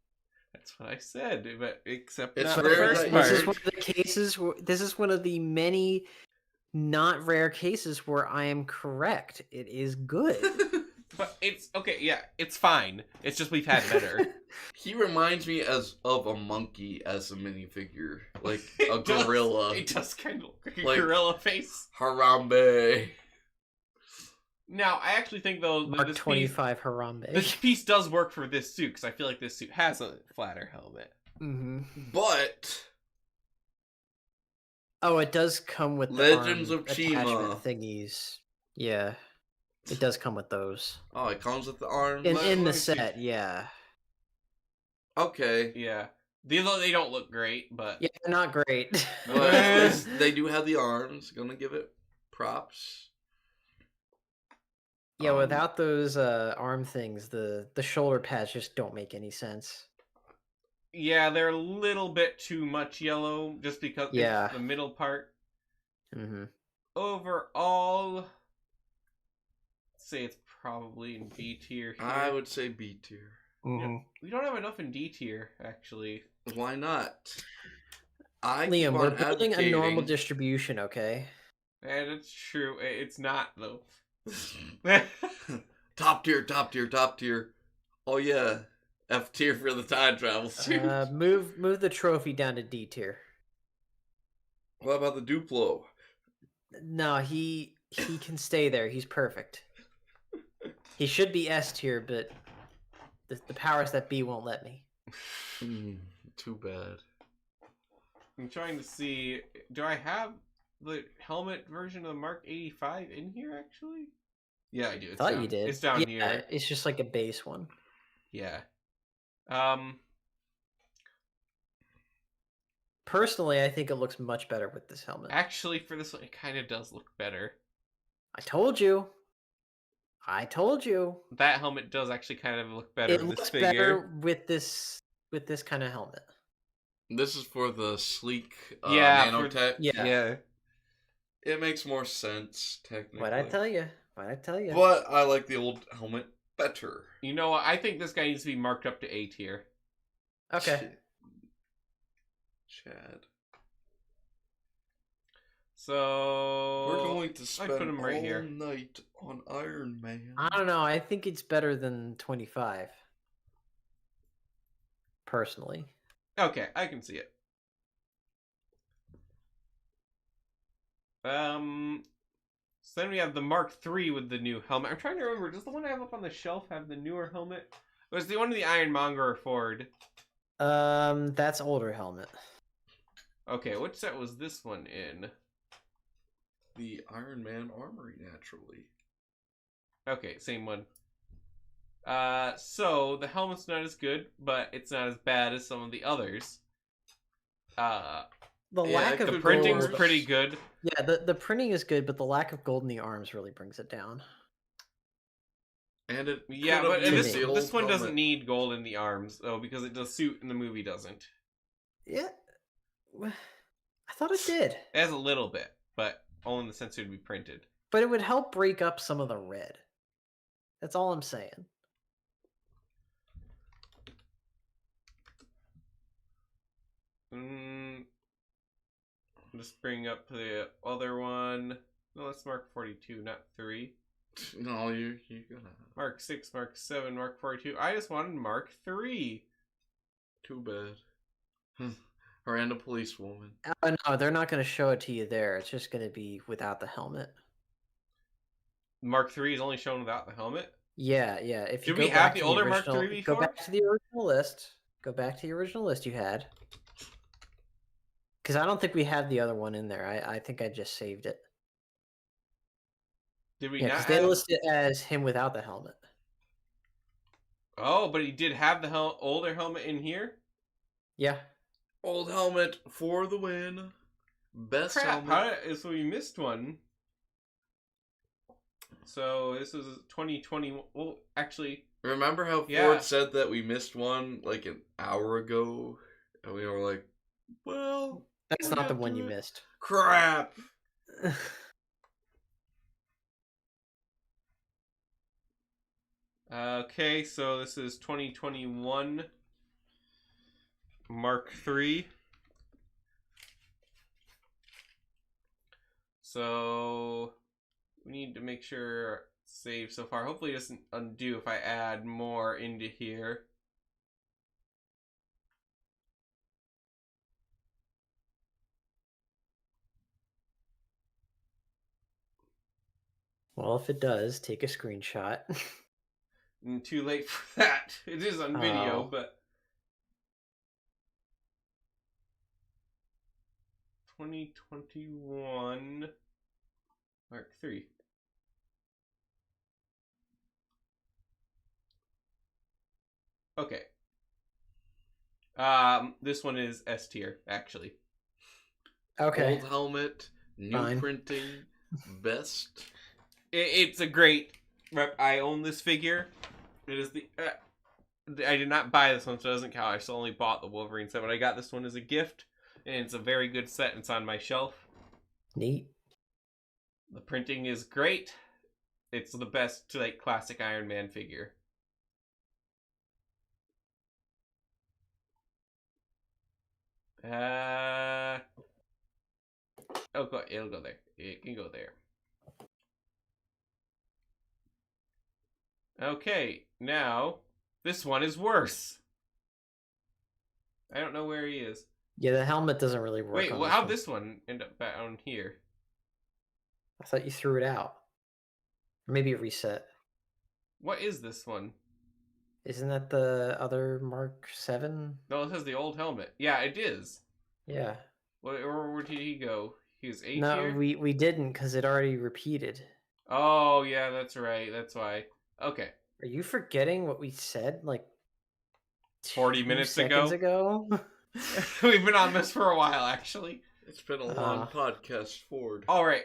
S1: That's what I said, but except
S2: It's
S1: not the
S2: rare
S1: first
S2: that
S1: part.
S3: This is one of the cases. This is one of the many not rare cases where I am correct. It is good.
S1: But it's okay. Yeah, it's fine. It's just we've had better.
S2: He reminds me of a monkey as a minifigure, like a
S1: It does-
S2: gorilla.
S1: It does kind of look like a
S2: Like-
S1: gorilla face.
S2: Harambe.
S1: Now, I actually think though that
S3: Mark
S1: this piece,
S3: 25 Harambe.
S1: this piece does work for this suit because I feel like this suit has a flatter helmet.
S3: Mm-hmm.
S2: But
S3: Oh, it does come with the
S2: Legends
S3: arm
S2: of Chima.
S3: attachment thingies. Yeah, it does come with those
S2: oh, it comes with the arms.
S3: in
S1: let
S3: the
S1: me see.
S3: set. Yeah,
S2: Okay,
S1: Yeah, they don't look great, but
S3: yeah, they're not great.
S2: but at least they do have the arms. Gonna give it props.
S3: Yeah, without those arm things, the shoulder pads just don't make any sense.
S1: yeah, they're a little bit too much yellow just because
S3: Yeah.
S1: it's the middle part.
S3: Mm-hmm.
S1: Overall, I'd say it's probably in B tier here.
S2: I would say B tier.
S3: Mm-hmm.
S1: We don't have enough in D tier, actually.
S2: Why not? I
S3: Liam,
S2: keep
S3: we're
S2: on
S3: building a normal
S2: advocating-
S3: distribution, okay?
S1: And it's true. It's not, though.
S2: Top tier, top tier, top tier. Oh yeah, F tier for the time travel suit.
S3: Move the trophy down to D tier.
S2: What about the Duplo?
S3: No, he can stay there. He's perfect. He should be S tier, but the powers that be won't let me.
S2: Too bad.
S1: I'm trying to see. Do I have the helmet version of the Mark 85 in here, actually? Yeah, I do. It's
S3: Thought
S1: down,
S3: you did.
S1: It's down
S3: yeah,
S1: here.
S3: It's just like a base one.
S1: Yeah.
S3: Personally, I think it looks much better with this helmet.
S1: Actually, for this one, it kind of does look better.
S3: I told you. I told you.
S1: That helmet does actually kind of look better
S3: It
S1: with this
S3: looks
S1: figure.
S3: better with this kind of helmet.
S2: This is for the sleek
S1: Yeah, for-
S2: nanotech.
S3: Yeah.
S1: Yeah.
S2: It makes more sense, technically.
S3: What'd I tell you? What'd I tell you?
S2: But I like the old helmet better.
S1: You know what? I think this guy needs to be marked up to A tier.
S3: Okay.
S2: Chad.
S1: So
S2: We're going to
S1: I
S2: spend
S1: put him right
S2: all
S1: here.
S2: night on Iron Man.
S3: I don't know. I think it's better than 25. Personally.
S1: Okay, I can see it. So then we have the Mark III with the new helmet. I'm trying to remember, does the one I have up on the shelf have the newer helmet? Or is the one in the Ironmonger Ford?
S3: That's older helmet.
S1: Okay, what set was this one in?
S2: The Iron Man armory, naturally.
S1: Okay, same one. So the helmet's not as good, but it's not as bad as some of the others.
S3: The
S2: Yeah,
S3: lack
S2: it
S3: of
S1: The
S2: could
S1: printing's
S3: gold-
S1: pretty good.
S3: Yeah, the printing is good, but the lack of gold in the arms really brings it down.
S2: And it
S1: Yeah,
S2: could've
S1: but
S2: used
S3: this-
S2: the old
S1: this one doesn't
S2: helmet.
S1: need gold in the arms, though, because it does suit and the movie doesn't.
S3: Yeah. I thought it did.
S1: It has a little bit, but only in the sense it would be printed.
S3: But it would help break up some of the red. That's all I'm saying.
S1: Just bring up the other one. No, that's Mark 42, not 3.
S2: No, you're gonna.
S1: Mark 6, Mark 7, Mark 42. I just wanted Mark 3.
S2: Too bad. Miranda policewoman.
S3: Oh, no, they're not going to show it to you there. It's just going to be without the helmet.
S1: Mark 3 is only shown without the helmet.
S3: Yeah, yeah. If you
S1: Did we
S3: go
S1: have
S3: back
S1: the
S3: to
S1: older Mark
S3: original-
S1: III
S3: Go
S1: before?
S3: back to the original list. Go back to the original list you had. Because I don't think we had the other one in there. I think I just saved it.
S1: Did we
S3: Yeah,
S1: not
S3: because they
S1: have...
S3: list it as him without the helmet.
S1: Oh, but he did have the older helmet in here?
S3: Yeah.
S2: Old helmet for the win. Best
S1: Crap,
S2: helmet.
S1: so we missed one. So this was 2020. Well, actually,
S2: Remember how
S1: Yeah.
S2: Ford said that we missed one like an hour ago? And we were like, well,
S3: That's
S2: we'll
S3: not the
S2: get
S3: one
S2: to
S3: you
S2: it.
S3: missed.
S2: Crap.
S1: Okay, so this is 2021 Mark III. So we need to make sure it's saved so far. Hopefully it doesn't undo if I add more into here.
S3: Well, if it does, take a screenshot.
S1: And too late for that. It is on video,
S3: Oh.
S1: but 2021 Mark III. Okay. This one is S tier, actually.
S3: Okay.
S2: Old helmet, new
S3: Fine.
S2: printing, best.
S1: It's a great rep. I own this figure. It is the. I did not buy this one, so it doesn't count. I still only bought the Wolverine set, but I got this one as a gift, and it's a very good set. And it's on my shelf.
S3: Neat.
S1: The printing is great. It's the best like classic Iron Man figure. Oh, it'll go there. It can go there. Okay, now this one is worse. I don't know where he is.
S3: Yeah, the helmet doesn't really work.
S1: Wait,
S3: on
S1: well,
S3: this
S1: how'd
S3: one.
S1: this one end up down here?
S3: I thought you threw it out. Or maybe it reset.
S1: What is this one?
S3: Isn't that the other Mark 7?
S1: No, it has the old helmet. Yeah, it is.
S3: Yeah.
S1: Where did he go? He was A
S3: No,
S1: tier?
S3: we didn't because it already repeated.
S1: Oh, yeah, that's right. That's why. Okay.
S3: Are you forgetting what we said like
S1: 40
S3: 2
S1: minutes
S3: seconds ago?
S1: We've been on this for a while, actually.
S2: It's been a long podcast, Ford.
S1: All right.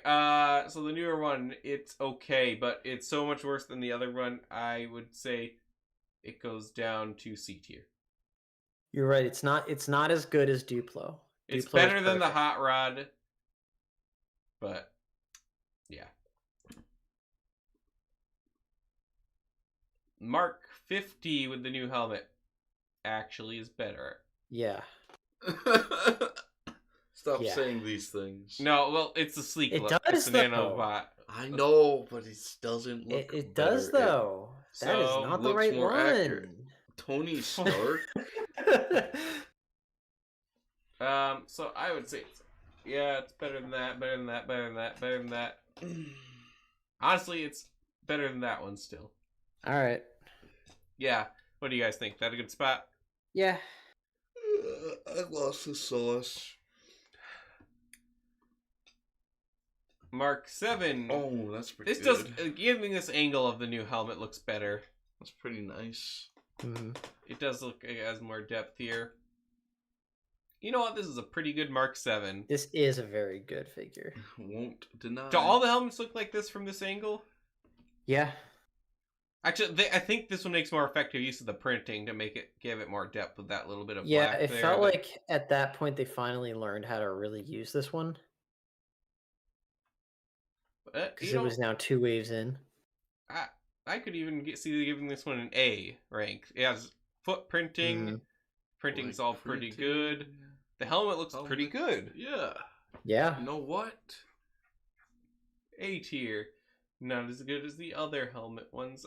S1: So the newer one, it's okay, but it's so much worse than the other one. I would say it goes down to C tier.
S3: You're right. It's not as good as Duplo.
S1: It's
S3: Duplo is
S1: better than the
S3: perfect.
S1: Hot Rod, but yeah. Mark 50 with the new helmet actually is better.
S3: Yeah.
S2: Stop
S3: Yeah.
S2: saying these things.
S1: No, well, it's a sleek
S3: It
S1: look.
S3: does,
S1: It's an
S3: though.
S1: nanobot.
S2: I know, but it doesn't look
S3: It
S2: better.
S3: does though. That is
S1: So,
S3: not the
S2: looks
S3: right
S2: more
S3: one.
S2: accurate. Tony Stark.
S1: So I would say, yeah, it's better than that, better than that, better than that, better than that. Honestly, it's better than that one still.
S3: All right.
S1: Yeah. What do you guys think? That a good spot?
S3: Yeah.
S2: I lost the sauce.
S1: Mark 7.
S2: Oh, that's pretty
S1: This
S2: good.
S1: does giving this angle of the new helmet looks better.
S2: That's pretty nice.
S3: Mhm.
S1: It does look like it has more depth here. You know what? This is a pretty good Mark 7.
S3: This is a very good figure.
S2: Won't deny.
S1: Do all the helmets look like this from this angle?
S3: Yeah.
S1: Actually, I think this one makes more effective use of the printing to give it more depth with that little bit of
S3: Yeah,
S1: black
S3: it
S1: there.
S3: felt like at that point they finally learned how to really use this one because it was now 2 waves in.
S1: I could even see giving this one an A rank. It has foot printing.
S3: Mhm.
S1: Printing's
S2: Like
S1: all pretty
S2: printing.
S1: good. The helmet looks pretty good.
S2: Yeah.
S3: Yeah.
S2: You know what?
S1: A tier. Not as good as the other helmet ones.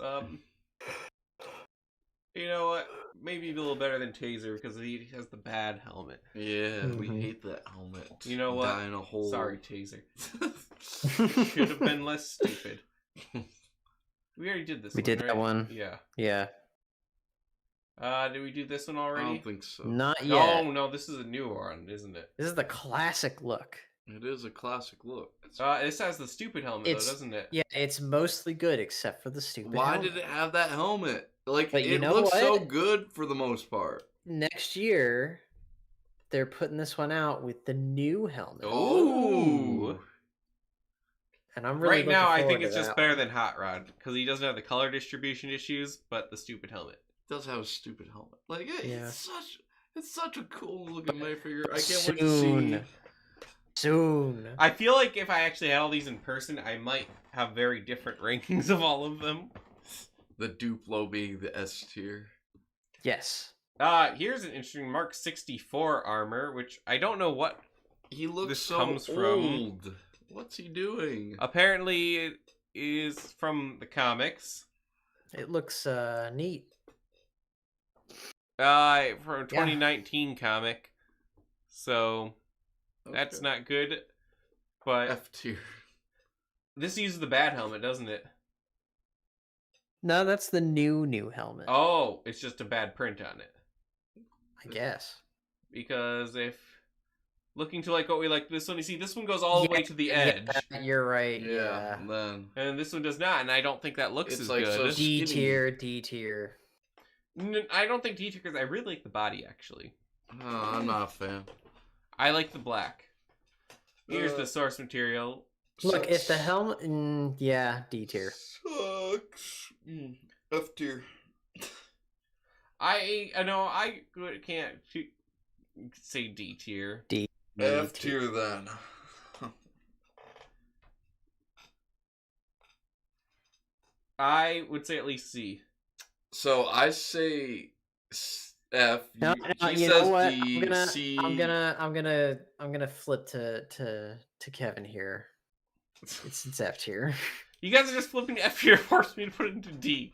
S1: You know what? Maybe a little better than Taser because he has the bad helmet.
S2: Yeah, we
S3: Mhm.
S2: hate that helmet.
S1: You know what?
S2: Die in a hole.
S1: Sorry, Taser. Should have been less stupid. We already did this
S3: We
S1: one,
S3: did
S1: right?
S3: that one.
S1: Yeah.
S3: Yeah.
S1: Did we do this one
S2: I
S1: already?
S2: don't think so.
S3: Not
S1: No,
S3: yet.
S1: no, this is a new one, isn't it?
S3: This is the classic look.
S2: It is a classic look.
S1: This has the stupid helmet,
S3: It's-
S1: though, doesn't it?
S3: Yeah, it's mostly good except for the stupid
S2: Why
S3: helmet.
S2: did it have that helmet? Like,
S3: But you
S2: it
S3: know
S2: looks so
S3: what?
S2: good for the most part.
S3: Next year, they're putting this one out with the new helmet.
S1: Ooh.
S3: And I'm really
S1: Right now,
S3: looking
S1: I think
S3: forward
S1: it's
S3: to
S1: just
S3: that
S1: better
S3: one.
S1: than Hot Rod because he doesn't have the color distribution issues, but the stupid helmet.
S2: It does have a stupid helmet. Like,
S3: Yeah.
S2: it's such a cool looking minifigure. I can't
S3: Soon.
S2: wait to see.
S3: Soon.
S1: I feel like if I actually had all these in person, I might have very different rankings of all of them.
S2: The Duplo being the S tier.
S3: Yes.
S1: Here's an interesting Mark 64 armor, which I don't know what
S2: He looks
S1: this
S2: so
S1: comes from.
S2: old. What's he doing?
S1: Apparently it is from the comics.
S3: It looks neat.
S1: From 2019 comic. So that's
S2: Okay.
S1: not good. But
S2: F tier.
S1: this uses the bad helmet, doesn't it?
S3: No, that's the new helmet.
S1: Oh, it's just a bad print on it.
S3: I guess.
S1: Because if looking to like what we like this one, you see this one goes all the way to the edge.
S3: Yeah, you're right.
S2: Yeah.
S3: Yeah.
S2: Then
S1: And this one does not, and I don't think that looks
S2: It's
S1: as
S2: like
S1: good.
S2: so
S3: D
S2: skinny.
S3: tier, D tier.
S1: I don't think D tier because I really like the body actually.
S2: oh, I'm not a fan.
S1: I like the black. Here's
S2: Uh,
S1: the source material.
S3: Look, if the helmet, yeah, D tier.
S2: Sucks. F tier.
S1: I know I can't say D tier.
S2: F tier then.
S1: I would say at least C.
S2: So I say F.
S3: No,
S2: He
S3: you
S2: says
S3: know what?
S2: D. C.
S3: I'm gonna flip to Kevin here. It's F tier.
S1: You guys are just flipping to F tier, force me to put it into D.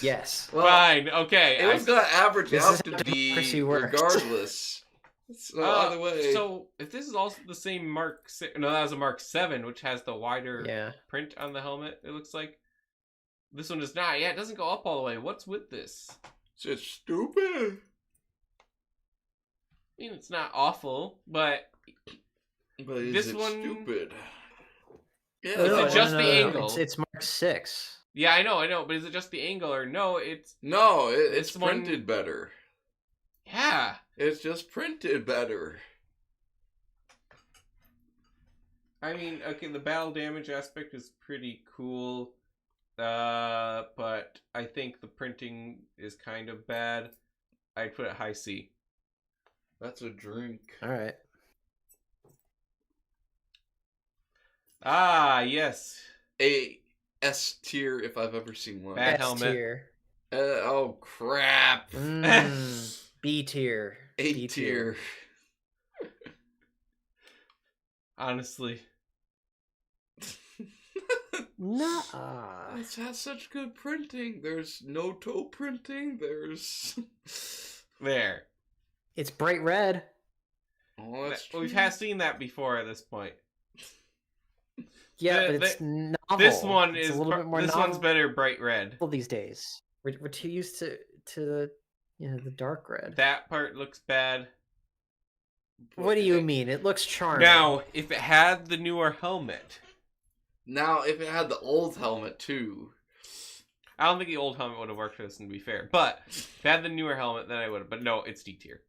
S3: Yes.
S2: Well,
S1: Fine, okay.
S2: it was gonna average
S3: This
S2: out
S3: is
S2: to
S3: how
S2: D
S3: democracy works.
S2: regardless. So either way.
S1: So if this is also the same Mark 6, no, that was a Mark 7, which has the wider
S3: Yeah.
S1: print on the helmet. It looks like this one does not. Yeah, it doesn't go up all the way. What's with this?
S2: It's just stupid.
S1: I mean, it's not awful, but
S2: But is
S1: This
S2: it
S1: one-
S2: stupid? Yeah.
S1: Is it just the
S3: no.
S1: angle?
S3: It's Mark 6.
S1: yeah, I know. But is it just the angle or no? It's
S2: No, it's
S1: This one-
S2: printed better.
S1: yeah.
S2: It's just printed better.
S1: I mean, okay, the battle damage aspect is pretty cool, but I think the printing is kind of bad. I'd put it high C.
S2: That's a drink.
S3: All right.
S1: Ah, yes.
S2: A S tier if I've ever seen one.
S1: Bad
S3: S
S1: helmet.
S3: tier.
S2: Oh crap.
S3: B tier.
S2: A
S3: D
S2: tier.
S1: Honestly.
S3: Nah.
S2: It has such good printing. There's no toe printing. There's.
S1: There.
S3: It's bright red.
S2: Oh, that's true.
S1: We've seen that before at this point.
S3: Yeah,
S1: The-
S3: but it's novel.
S1: This one
S3: It's
S1: is
S3: a little bit more
S1: this
S3: novel
S1: one's better bright red.
S3: these days. We're too used to the the dark red.
S1: That part looks bad.
S3: What do you mean? It looks charming.
S1: Now, if it had the newer helmet,
S2: Now, if it had the old helmet too.
S1: I don't think the old helmet would have worked for this, to be fair. But if it had the newer helmet, then I would have. But no, it's D tier.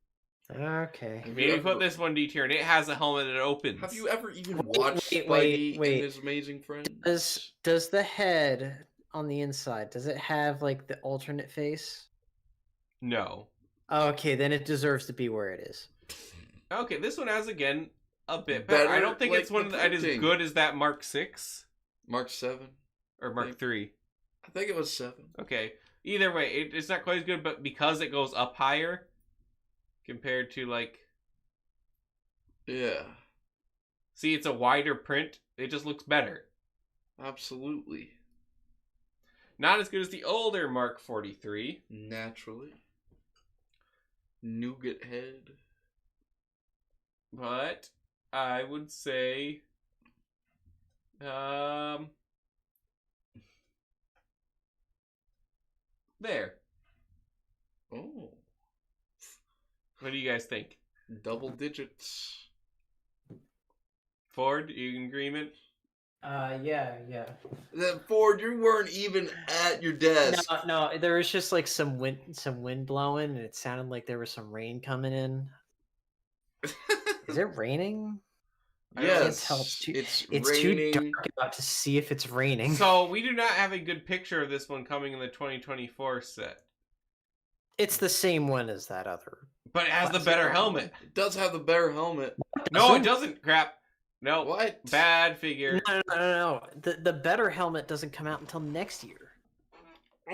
S3: Okay.
S1: Maybe put this one D tier, and it has a helmet that opens.
S2: Have you ever even
S3: Wait,
S2: watched
S3: wait,
S2: Spidey
S3: wait.
S2: and His Amazing Friends?
S3: Does the head on the inside, does it have like the alternate face?
S1: No.
S3: Okay, then it deserves to be where it is.
S1: Okay, this one has again a bit better. I
S2: Better,
S1: don't think
S2: like,
S1: it's one
S2: the
S1: that is
S2: printing.
S1: good as that Mark 6
S2: Mark 7.
S1: or Mark 3.
S2: I think it was 7.
S1: Okay. Either way, it's not quite as good, but because it goes up higher compared to like,
S2: Yeah,
S1: see, it's a wider print. It just looks better.
S2: absolutely.
S1: Not as good as the older Mark 43.
S2: Naturally. Nougat head.
S1: But I would say there.
S2: Oh,
S1: What do you guys think?
S2: double digits.
S1: Ford, you in agreement?
S3: Yeah.
S2: Then Ford, you weren't even at your desk.
S3: No, there was just like some wind blowing, and it sounded like there was some rain coming in. Is it raining?
S1: I don't-
S3: can't
S2: Yes,
S3: tell. It's too
S2: raining.
S3: dark out to see if it's raining.
S1: So we do not have a good picture of this one coming in the 2024 set.
S3: It's the same one as that other.
S1: But it has the better helmet.
S2: It does have the better helmet.
S1: No, it doesn't. Crap. No.
S2: What?
S1: Bad figure.
S3: No. The better helmet doesn't come out until next year.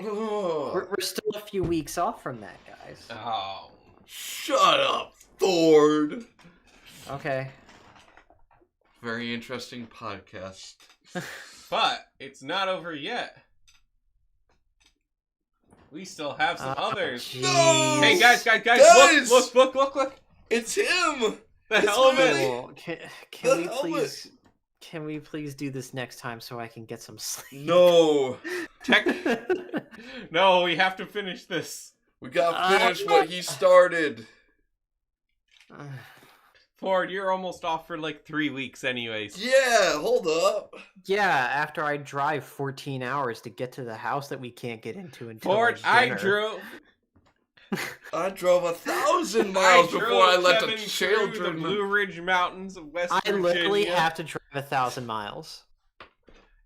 S3: We're still a few weeks off from that, guys.
S1: Oh.
S2: Shut up, Ford.
S3: Okay.
S2: Very interesting podcast.
S1: But it's not over yet. We still have some others.
S2: No!
S1: Hey, guys!
S2: Guys!
S1: Look!
S2: It's him.
S1: The
S2: It's
S1: helmet!
S2: literally-
S3: Cool.
S2: The helmet.
S3: Can we please do this next time so I can get some sleep?
S2: No,
S1: No, we have to finish this.
S2: we gotta finish what he started.
S1: Ford, you're almost off for like 3 weeks anyways.
S2: Yeah, hold up.
S3: Yeah, after I drive 14 hours to get to the house that we can't get into until
S1: Ford,
S3: like, dinner.
S2: I drove 1,000 miles before I let
S1: Kevin
S2: the
S1: through
S2: children.
S1: the Blue Ridge Mountains of West
S3: I
S1: Virginia.
S3: literally have to drive 1,000 miles.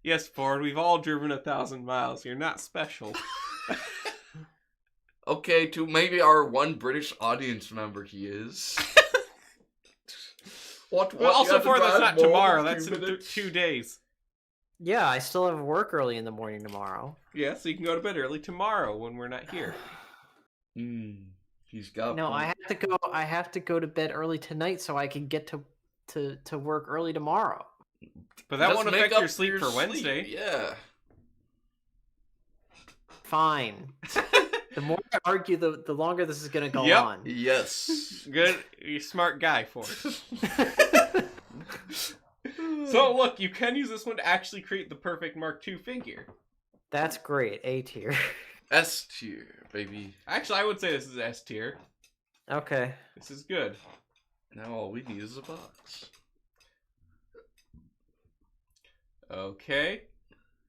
S1: Yes, Ford, we've all driven 1,000 miles. You're not special.
S2: Okay, to maybe our one British audience member, he is. What?
S1: Well, also,
S2: you have to
S1: Ford, that's
S2: drive
S1: not
S2: more
S1: tomorrow.
S2: than
S1: That's
S2: 2
S1: in
S2: minutes?
S1: 2 days.
S3: Yeah, I still have work early in the morning tomorrow.
S1: Yeah, so you can go to bed early tomorrow when we're not here.
S2: He's got.
S3: No,
S2: point.
S3: I have to go to bed early tonight so I can get to work early tomorrow.
S1: But that
S2: Just
S1: won't
S2: make
S1: affect
S2: up
S1: your sleep for
S2: sleep,
S1: Wednesday.
S2: Yeah.
S3: Fine. The more I argue, the longer this is gonna go
S1: Yep.
S3: on.
S2: Yes.
S1: Good, you're a smart guy, Ford. So, look, you can use this one to actually create the perfect Mark II figure.
S3: That's great. A tier.
S2: S tier, baby.
S1: Actually, I would say this is S tier.
S3: Okay.
S1: This is good.
S2: Now all we need is a box.
S1: Okay.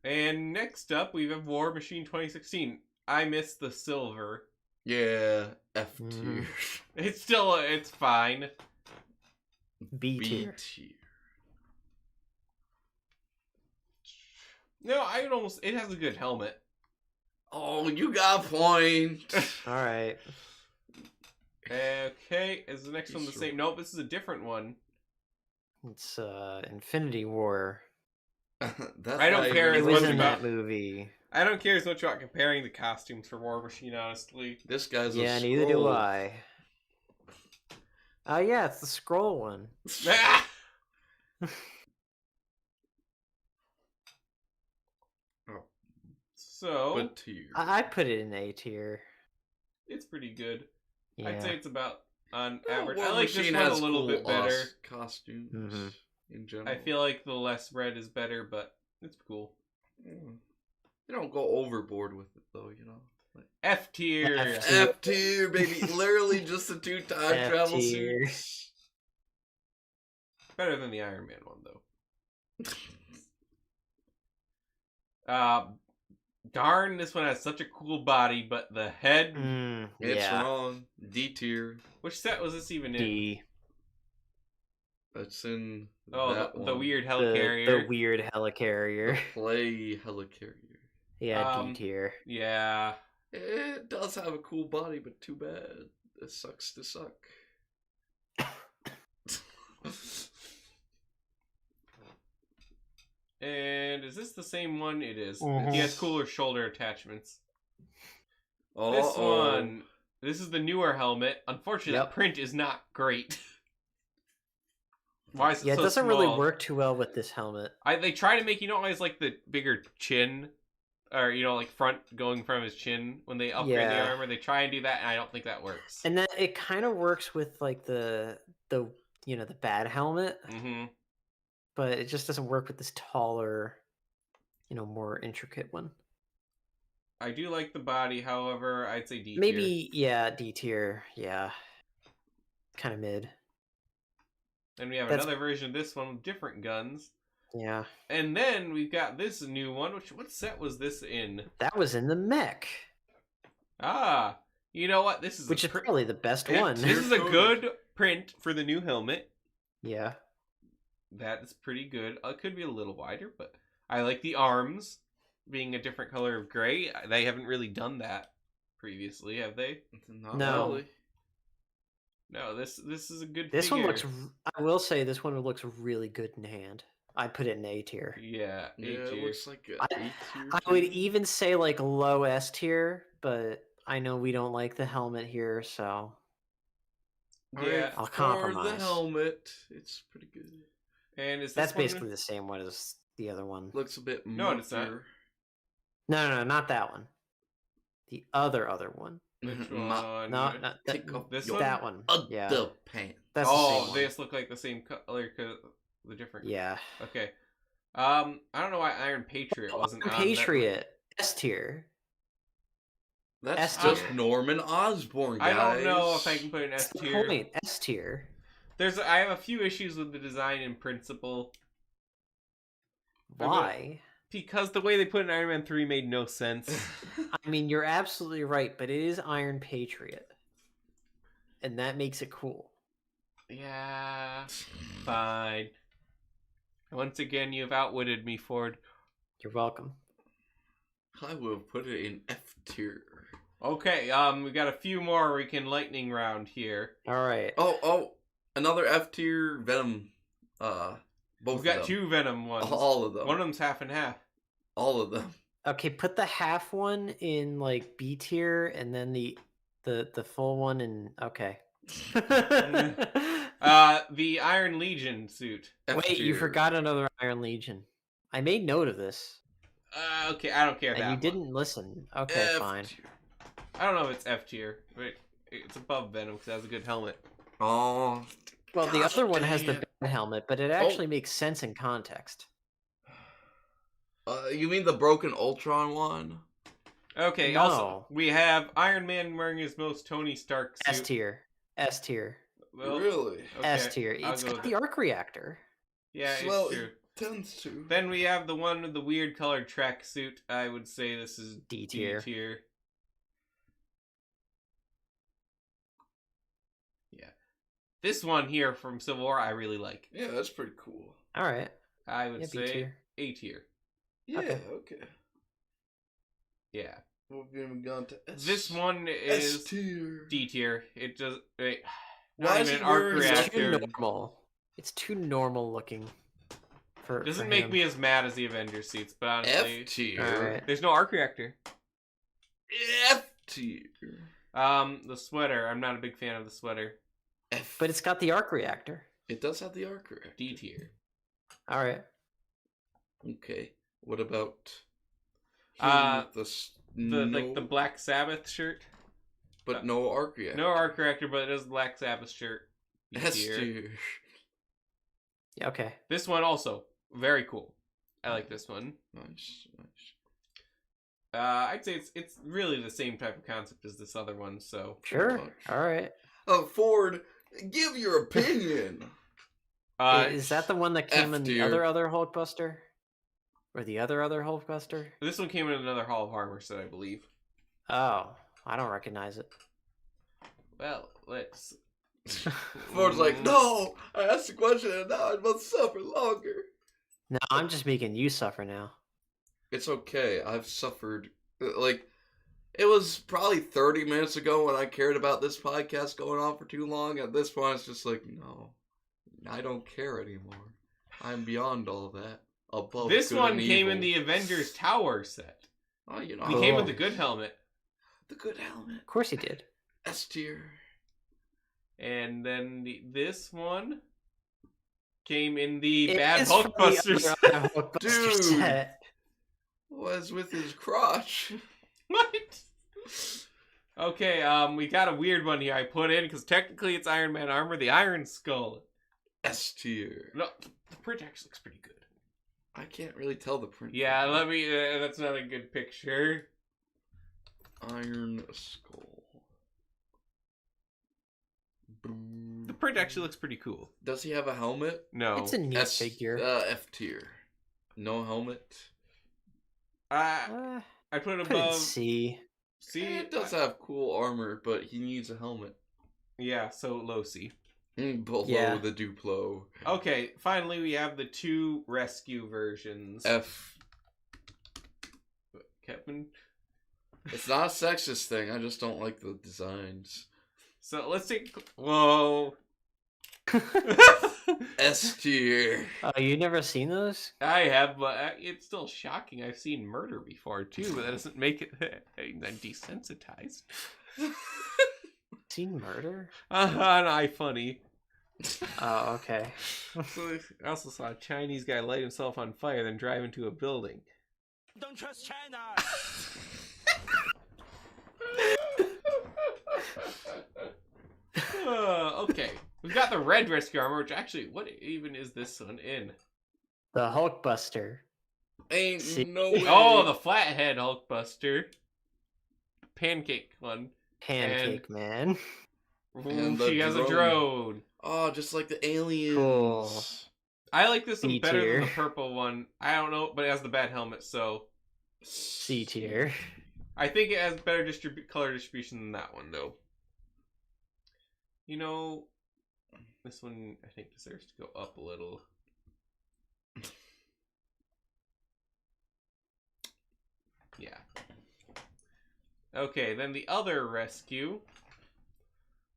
S1: And next up, we have War Machine 2016. I miss the silver.
S2: Yeah, F tier.
S1: It's fine.
S3: B
S2: B
S3: tier.
S2: tier.
S1: No, it has a good helmet.
S2: Oh, you got a point.
S3: All right.
S1: Okay, is the next one the same? Nope, this is a different one.
S3: It's Infinity War.
S2: That's
S1: I don't
S2: not
S1: care
S3: It
S1: as
S2: even
S3: was
S1: much
S3: in
S2: funny.
S1: about-
S3: that movie.
S1: I don't care as much about comparing the costumes for War Machine, honestly.
S2: This guy's
S3: Yeah,
S2: a
S3: neither do
S2: scroll.
S3: I. Oh yeah, it's the scroll one.
S1: Ah! So,
S2: What tier?
S3: I put it in A tier.
S1: it's pretty good.
S3: Yeah.
S1: I'd say it's about on
S2: Yeah,
S1: average.
S2: War
S1: I like this
S2: Machine
S1: one a
S2: has
S1: little
S2: cool
S1: bit better.
S2: costumes
S3: Mhm.
S2: in general.
S1: I feel like the less red is better, but it's cool.
S2: They don't go overboard with it though, you know. Like,
S1: F tier.
S3: F tier.
S2: F tier, baby. Literally just the 2 time
S3: F
S2: travel
S3: tier.
S2: suits.
S1: Better than the Iron Man one, though. Darn, this one has such a cool body, but the head.
S2: It's
S3: yeah.
S2: wrong. D tier.
S1: Which set was this even in?
S3: D.
S2: That's in
S1: Oh,
S2: that
S1: the
S2: one.
S1: weird
S3: The
S1: helicarrier.
S3: weird helicarrier.
S2: Play helicarrier.
S3: Yeah, D tier.
S1: Yeah.
S2: It does have a cool body, but too bad. It sucks to suck.
S1: And is this the same one? It is.
S3: Mhm.
S1: He has cooler shoulder attachments.
S2: Oh,
S1: This one. This is the newer helmet. Unfortunately,
S3: Yep.
S1: the print is not great. Why is it
S3: Yeah, it
S1: so
S3: doesn't really
S1: small?
S3: work too well with this helmet.
S1: They try to make, always like the bigger chin, or like front going from his chin when they upgrade the
S3: Yeah.
S1: armor. They try and do that, and I don't think that works.
S3: And then it kind of works with like the the bad helmet,
S1: Hmm.
S3: but it just doesn't work with this taller, more intricate one.
S1: I do like the body, however, I'd say D tier.
S3: Maybe D tier. Yeah, kind of mid.
S1: Then we have
S3: that's-
S1: another version of this one with different guns,
S3: Yeah,
S1: and then we've got this new one. What set was this in?
S3: that was in the mech,
S1: Ah, you know what? This is
S3: which
S1: a
S3: is probably the best
S2: Yeah,
S3: one.
S1: This is a good print for the new helmet.
S3: Yeah,
S1: That is pretty good. It could be a little wider, but I like the arms being a different color of gray. They haven't really done that previously, have they?
S2: Not
S3: No.
S2: really.
S1: No, this is a good
S3: this
S1: figure.
S3: one looks. I will say this one looks really good in hand. I put it in A tier.
S1: Yeah, A
S2: Yeah, it
S1: tier.
S2: looks like a
S3: I-
S2: A tier.
S3: I would even say like low S tier, but I know we don't like the helmet here, so
S1: Yeah,
S3: I'll
S2: for the
S3: compromise.
S2: helmet, it's pretty good.
S1: and is this
S3: that's
S1: one...
S3: basically the same one as the other one.
S2: Looks a bit
S1: No, it's not.
S2: murkier.
S3: No, not that one. The other one.
S1: Which
S2: Ma-
S1: one?
S3: No, not that,
S2: Take off
S1: This
S2: your
S1: one?
S3: that one.
S2: other
S3: Yeah,
S2: pants.
S3: that's the
S1: Oh,
S3: same one.
S1: they just look like the same color because the different.
S3: Yeah.
S1: Okay. I don't know why Iron Patriot wasn't on
S3: Patriot S tier.
S2: That's
S3: S
S2: just
S3: tier.
S2: Norman Osborn,
S1: That.
S2: guys.
S1: I don't know if I can put an
S3: That's
S1: S
S3: the
S1: tier.
S3: point. S tier.
S1: I have a few issues with the design in principle
S3: Why?
S1: because the way they put in Iron Man 3 made no sense.
S3: I mean, you're absolutely right, but it is Iron Patriot, and that makes it cool.
S1: Yeah, fine. Once again, you've outwitted me, Ford.
S3: You're welcome.
S2: I will put it in F tier.
S1: Okay, we got a few more we can lightning round here.
S3: All right.
S2: Oh, another F tier Venom. Both
S1: We've got
S2: of them.
S1: two Venom ones.
S2: All of them.
S1: One of them's half and half.
S2: All of them.
S3: Okay, put the half one in like B tier, and then the full one in okay.
S1: The Iron Legion suit.
S2: F
S3: Wait, you
S2: tier.
S3: forgot another Iron Legion. I made note of this,
S1: Okay, I don't care
S3: and
S1: that
S3: you
S1: one.
S3: didn't listen. Okay,
S2: F
S3: fine.
S2: tier.
S1: I don't know if it's F tier, but it's above Venom because it has a good helmet.
S2: Oh.
S3: Well, the
S2: gosh
S3: other one has the
S2: dang it.
S3: bad helmet, but it actually makes sense in context.
S2: You mean the broken Ultron one?
S1: Okay,
S3: No.
S1: also, we have Iron Man wearing his most Tony Stark suit.
S3: S tier. S tier.
S1: Well,
S2: Really?
S1: okay,
S3: S tier.
S1: I'll
S3: It's
S1: go
S3: got
S1: with
S3: the arc reactor.
S1: Yeah,
S2: Well,
S1: it's true.
S2: it tends to.
S1: Then we have the one with the weird colored track suit. I would say this is
S3: D tier.
S1: D tier. Yeah. This one here from Civil War I really like.
S2: Yeah, that's pretty cool.
S3: All right.
S1: I would
S3: Yeah, B
S1: say
S3: tier.
S1: A tier.
S2: Yeah,
S3: Okay.
S2: okay.
S1: Yeah.
S2: We're gone to S.
S1: This one
S2: S
S1: is
S2: tier.
S1: D tier. It does. Wait,
S2: Why
S1: not
S2: is
S1: even
S2: he
S1: an arc
S2: wearing
S3: It's too
S1: reactor.
S3: normal. It's too normal looking.
S1: Doesn't
S3: for
S1: make
S3: him.
S1: me as mad as the Avengers suits, but honestly,
S2: F tier.
S3: Alright.
S1: there's no arc reactor.
S2: F tier.
S1: The sweater. I'm not a big fan of the sweater.
S2: F.
S3: But it's got the arc reactor.
S2: It does have the arc reactor.
S1: D tier.
S3: All right.
S2: Okay. What about
S1: The
S2: no,
S1: like the Black Sabbath shirt.
S2: but no arc reactor.
S1: No arc reactor, but it is Black Sabbath shirt. E
S2: S
S1: tier.
S2: tier.
S3: Yeah, okay.
S1: This one also very cool. I like this one.
S2: Nice.
S1: I'd say it's really the same type of concept as this other one. So
S3: Sure.
S2: much.
S3: All right.
S2: Ford, give your opinion.
S3: Is that the one that came
S2: F
S3: in the
S2: tier.
S3: other Hulkbuster? Or the other Hulkbuster?
S1: this one came in another Hall of Armor set, I believe.
S3: Oh, I don't recognize it.
S1: Well, let's.
S2: Ford's like, no, I asked the question and now I must suffer longer.
S3: No, I'm just making you suffer now.
S2: It's okay. I've suffered. Like, it was probably 30 minutes ago when I cared about this podcast going on for too long. At this point, it's just like, no, I don't care anymore. I'm beyond all that. Above
S1: This
S2: good
S1: one
S2: and
S1: came
S2: evil.
S1: in the Avengers Tower set.
S2: Oh, you know,
S1: He came with
S3: Oh.
S1: the good helmet,
S2: the good helmet.
S3: Of course he did.
S2: S tier.
S1: and then this one came in the
S3: It
S1: Bad
S3: is from the
S1: Hulkbusters.
S3: other Hulkbuster
S2: Dude.
S3: set.
S2: Was with his crotch.
S1: What? Okay, we got a weird one here I put in because technically it's Iron Man armor, the Iron Skull.
S2: S tier.
S1: No, the print actually looks pretty good.
S2: I can't really tell the print.
S1: Yeah, let me. That's not a good picture.
S2: Iron Skull. Boom.
S1: The print actually looks pretty cool.
S2: Does he have a helmet?
S1: No,
S3: It's a neat
S2: S,
S3: figure.
S2: F tier. No helmet.
S3: Uh,
S1: I put it
S3: put it
S1: above.
S3: C.
S1: See,
S2: It does have cool armor, but he needs a helmet.
S1: yeah, so low C.
S2: Below
S3: Yeah.
S2: the Duplo.
S1: Okay, finally we have the two rescue versions.
S2: F.
S1: Kevin.
S2: It's not a sexist thing. I just don't like the designs.
S1: So let's take. Whoa.
S2: S tier.
S3: Oh, you never seen those?
S1: I have, but it's still shocking. I've seen murder before too, but that doesn't make it I'm desensitized.
S3: Seen murder?
S1: On iFunny.
S3: Oh, okay.
S1: So I also saw a Chinese guy light himself on fire, then drive into a building.
S5: Don't trust China.
S1: Okay, we've got the red rescue armor, which actually, what even is this one in?
S3: The Hulkbuster.
S2: Ain't
S3: See?
S2: no way.
S1: Oh, the flathead Hulkbuster. Pancake one.
S3: Pancake Man.
S2: And
S1: Ooh, she
S2: the
S1: has a
S2: drone.
S1: drone.
S2: Oh, just like the aliens.
S3: Cool.
S1: I like this one
S3: B
S1: better than
S3: tier.
S1: the purple one. I don't know, but it has the bad helmet, so
S3: C tier.
S1: I think it has better color distribution than that one, though. You know, this one I think deserves to go up a little. Yeah. Okay, then the other rescue.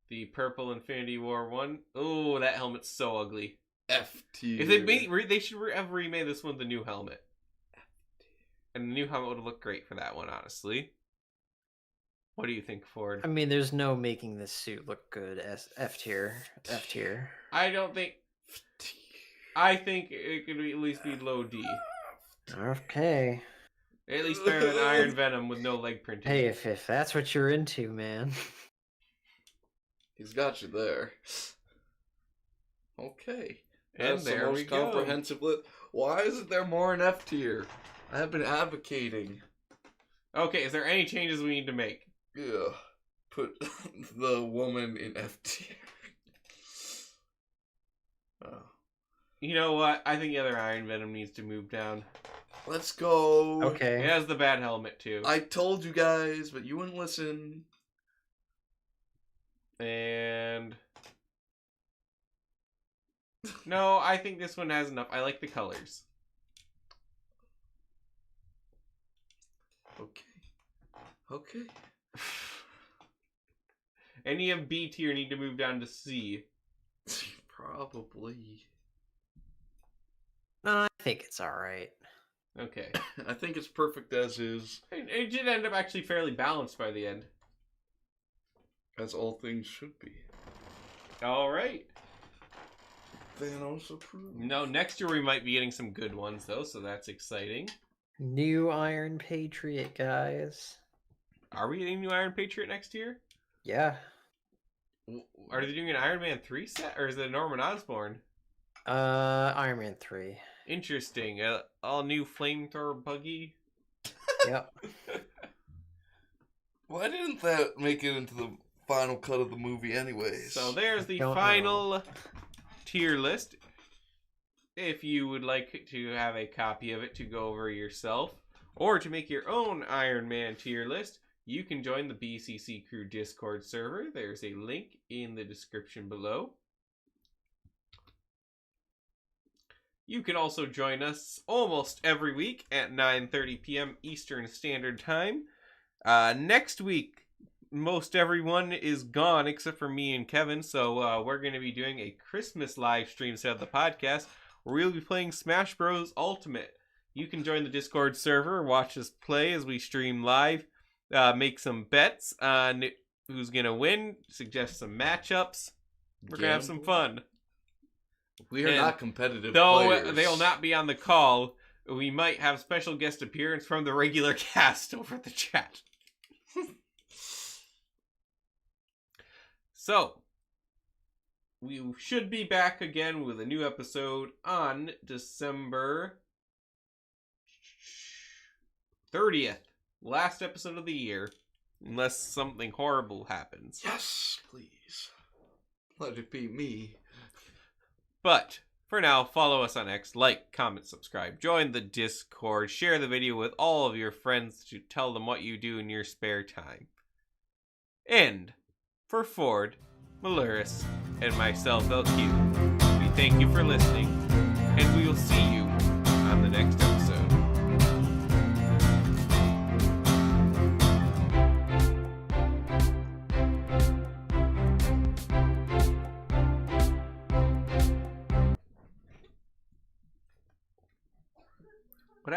S1: The purple Infinity War one. Oh, that helmet's so ugly.
S2: F tier.
S1: If they they should have remade this one the new helmet. And the new helmet would have looked great for that one, honestly. What do you think, Ford?
S3: I mean, there's no making this suit look good as F tier. F tier.
S1: I don't think. I think it could at least be low D.
S3: Okay.
S1: At least better than Iron Venom with no leg printing.
S3: Hey, if that's what you're into, man.
S2: He's got you there. Okay.
S1: And
S2: That's
S1: there
S2: the
S1: we
S2: most
S1: go.
S2: comprehensive list. Why isn't there more in F tier? I have been advocating.
S1: Okay, is there any changes we need to make?
S2: Yeah. Put the woman in F tier. Oh.
S1: You know what? I think the other Iron Venom needs to move down.
S2: Let's go.
S1: It
S3: Okay.
S1: has the bad helmet, too.
S2: I told you guys, but you wouldn't listen.
S1: And... No, I think this one has enough. I like the colors.
S2: Okay. Okay.
S1: Any of B tier need to move down to C.
S2: Probably.
S3: No, I think it's alright.
S1: Okay.
S2: I think it's perfect as is,
S1: It did end up actually fairly balanced by the end.
S2: as all things should be.
S1: Alright.
S2: Thanos approved.
S1: No, next year we might be getting some good ones, though, so that's exciting.
S3: New Iron Patriot, guys.
S1: Are we getting new Iron Patriot next year?
S3: Yeah.
S1: Are they doing an Iron Man 3 set, or is it Norman Osborn?
S3: Iron Man 3.
S1: Interesting. All new flamethrower buggy.
S3: Yep.
S2: Why didn't that make it into the final cut of the movie anyways?
S1: So there's the
S3: Don't
S1: final tier list. If you would like to have a copy of it to go over yourself, or to make your own Iron Man tier list, you can join the BCC Crew Discord server. There's a link in the description below. You can also join us almost every week at 9:30 p.m. Eastern Standard Time. Next week, most everyone is gone except for me and Kevin, so we're going to be doing a Christmas live stream set of the podcast where we'll be playing Smash Bros. Ultimate. You can join the Discord server, watch us play as we stream live, make some bets on who's going to win, suggest some matchups. We're going to have some fun.
S2: We are
S1: And
S2: not competitive
S1: Though
S2: players.
S1: they'll not be on the call, we might have special guest appearance from the regular cast over the chat. So, we should be back again with a new episode on December 30th. Last episode of the year. Unless something horrible happens.
S2: Yes, please. Let it be me.
S1: But for now, follow us on X, like, comment, subscribe, join the Discord, share the video with all of your friends to tell them what you do in your spare time. And for Ford, Maluris, and myself, LQ, we thank you for listening, and we will see you on the next episode.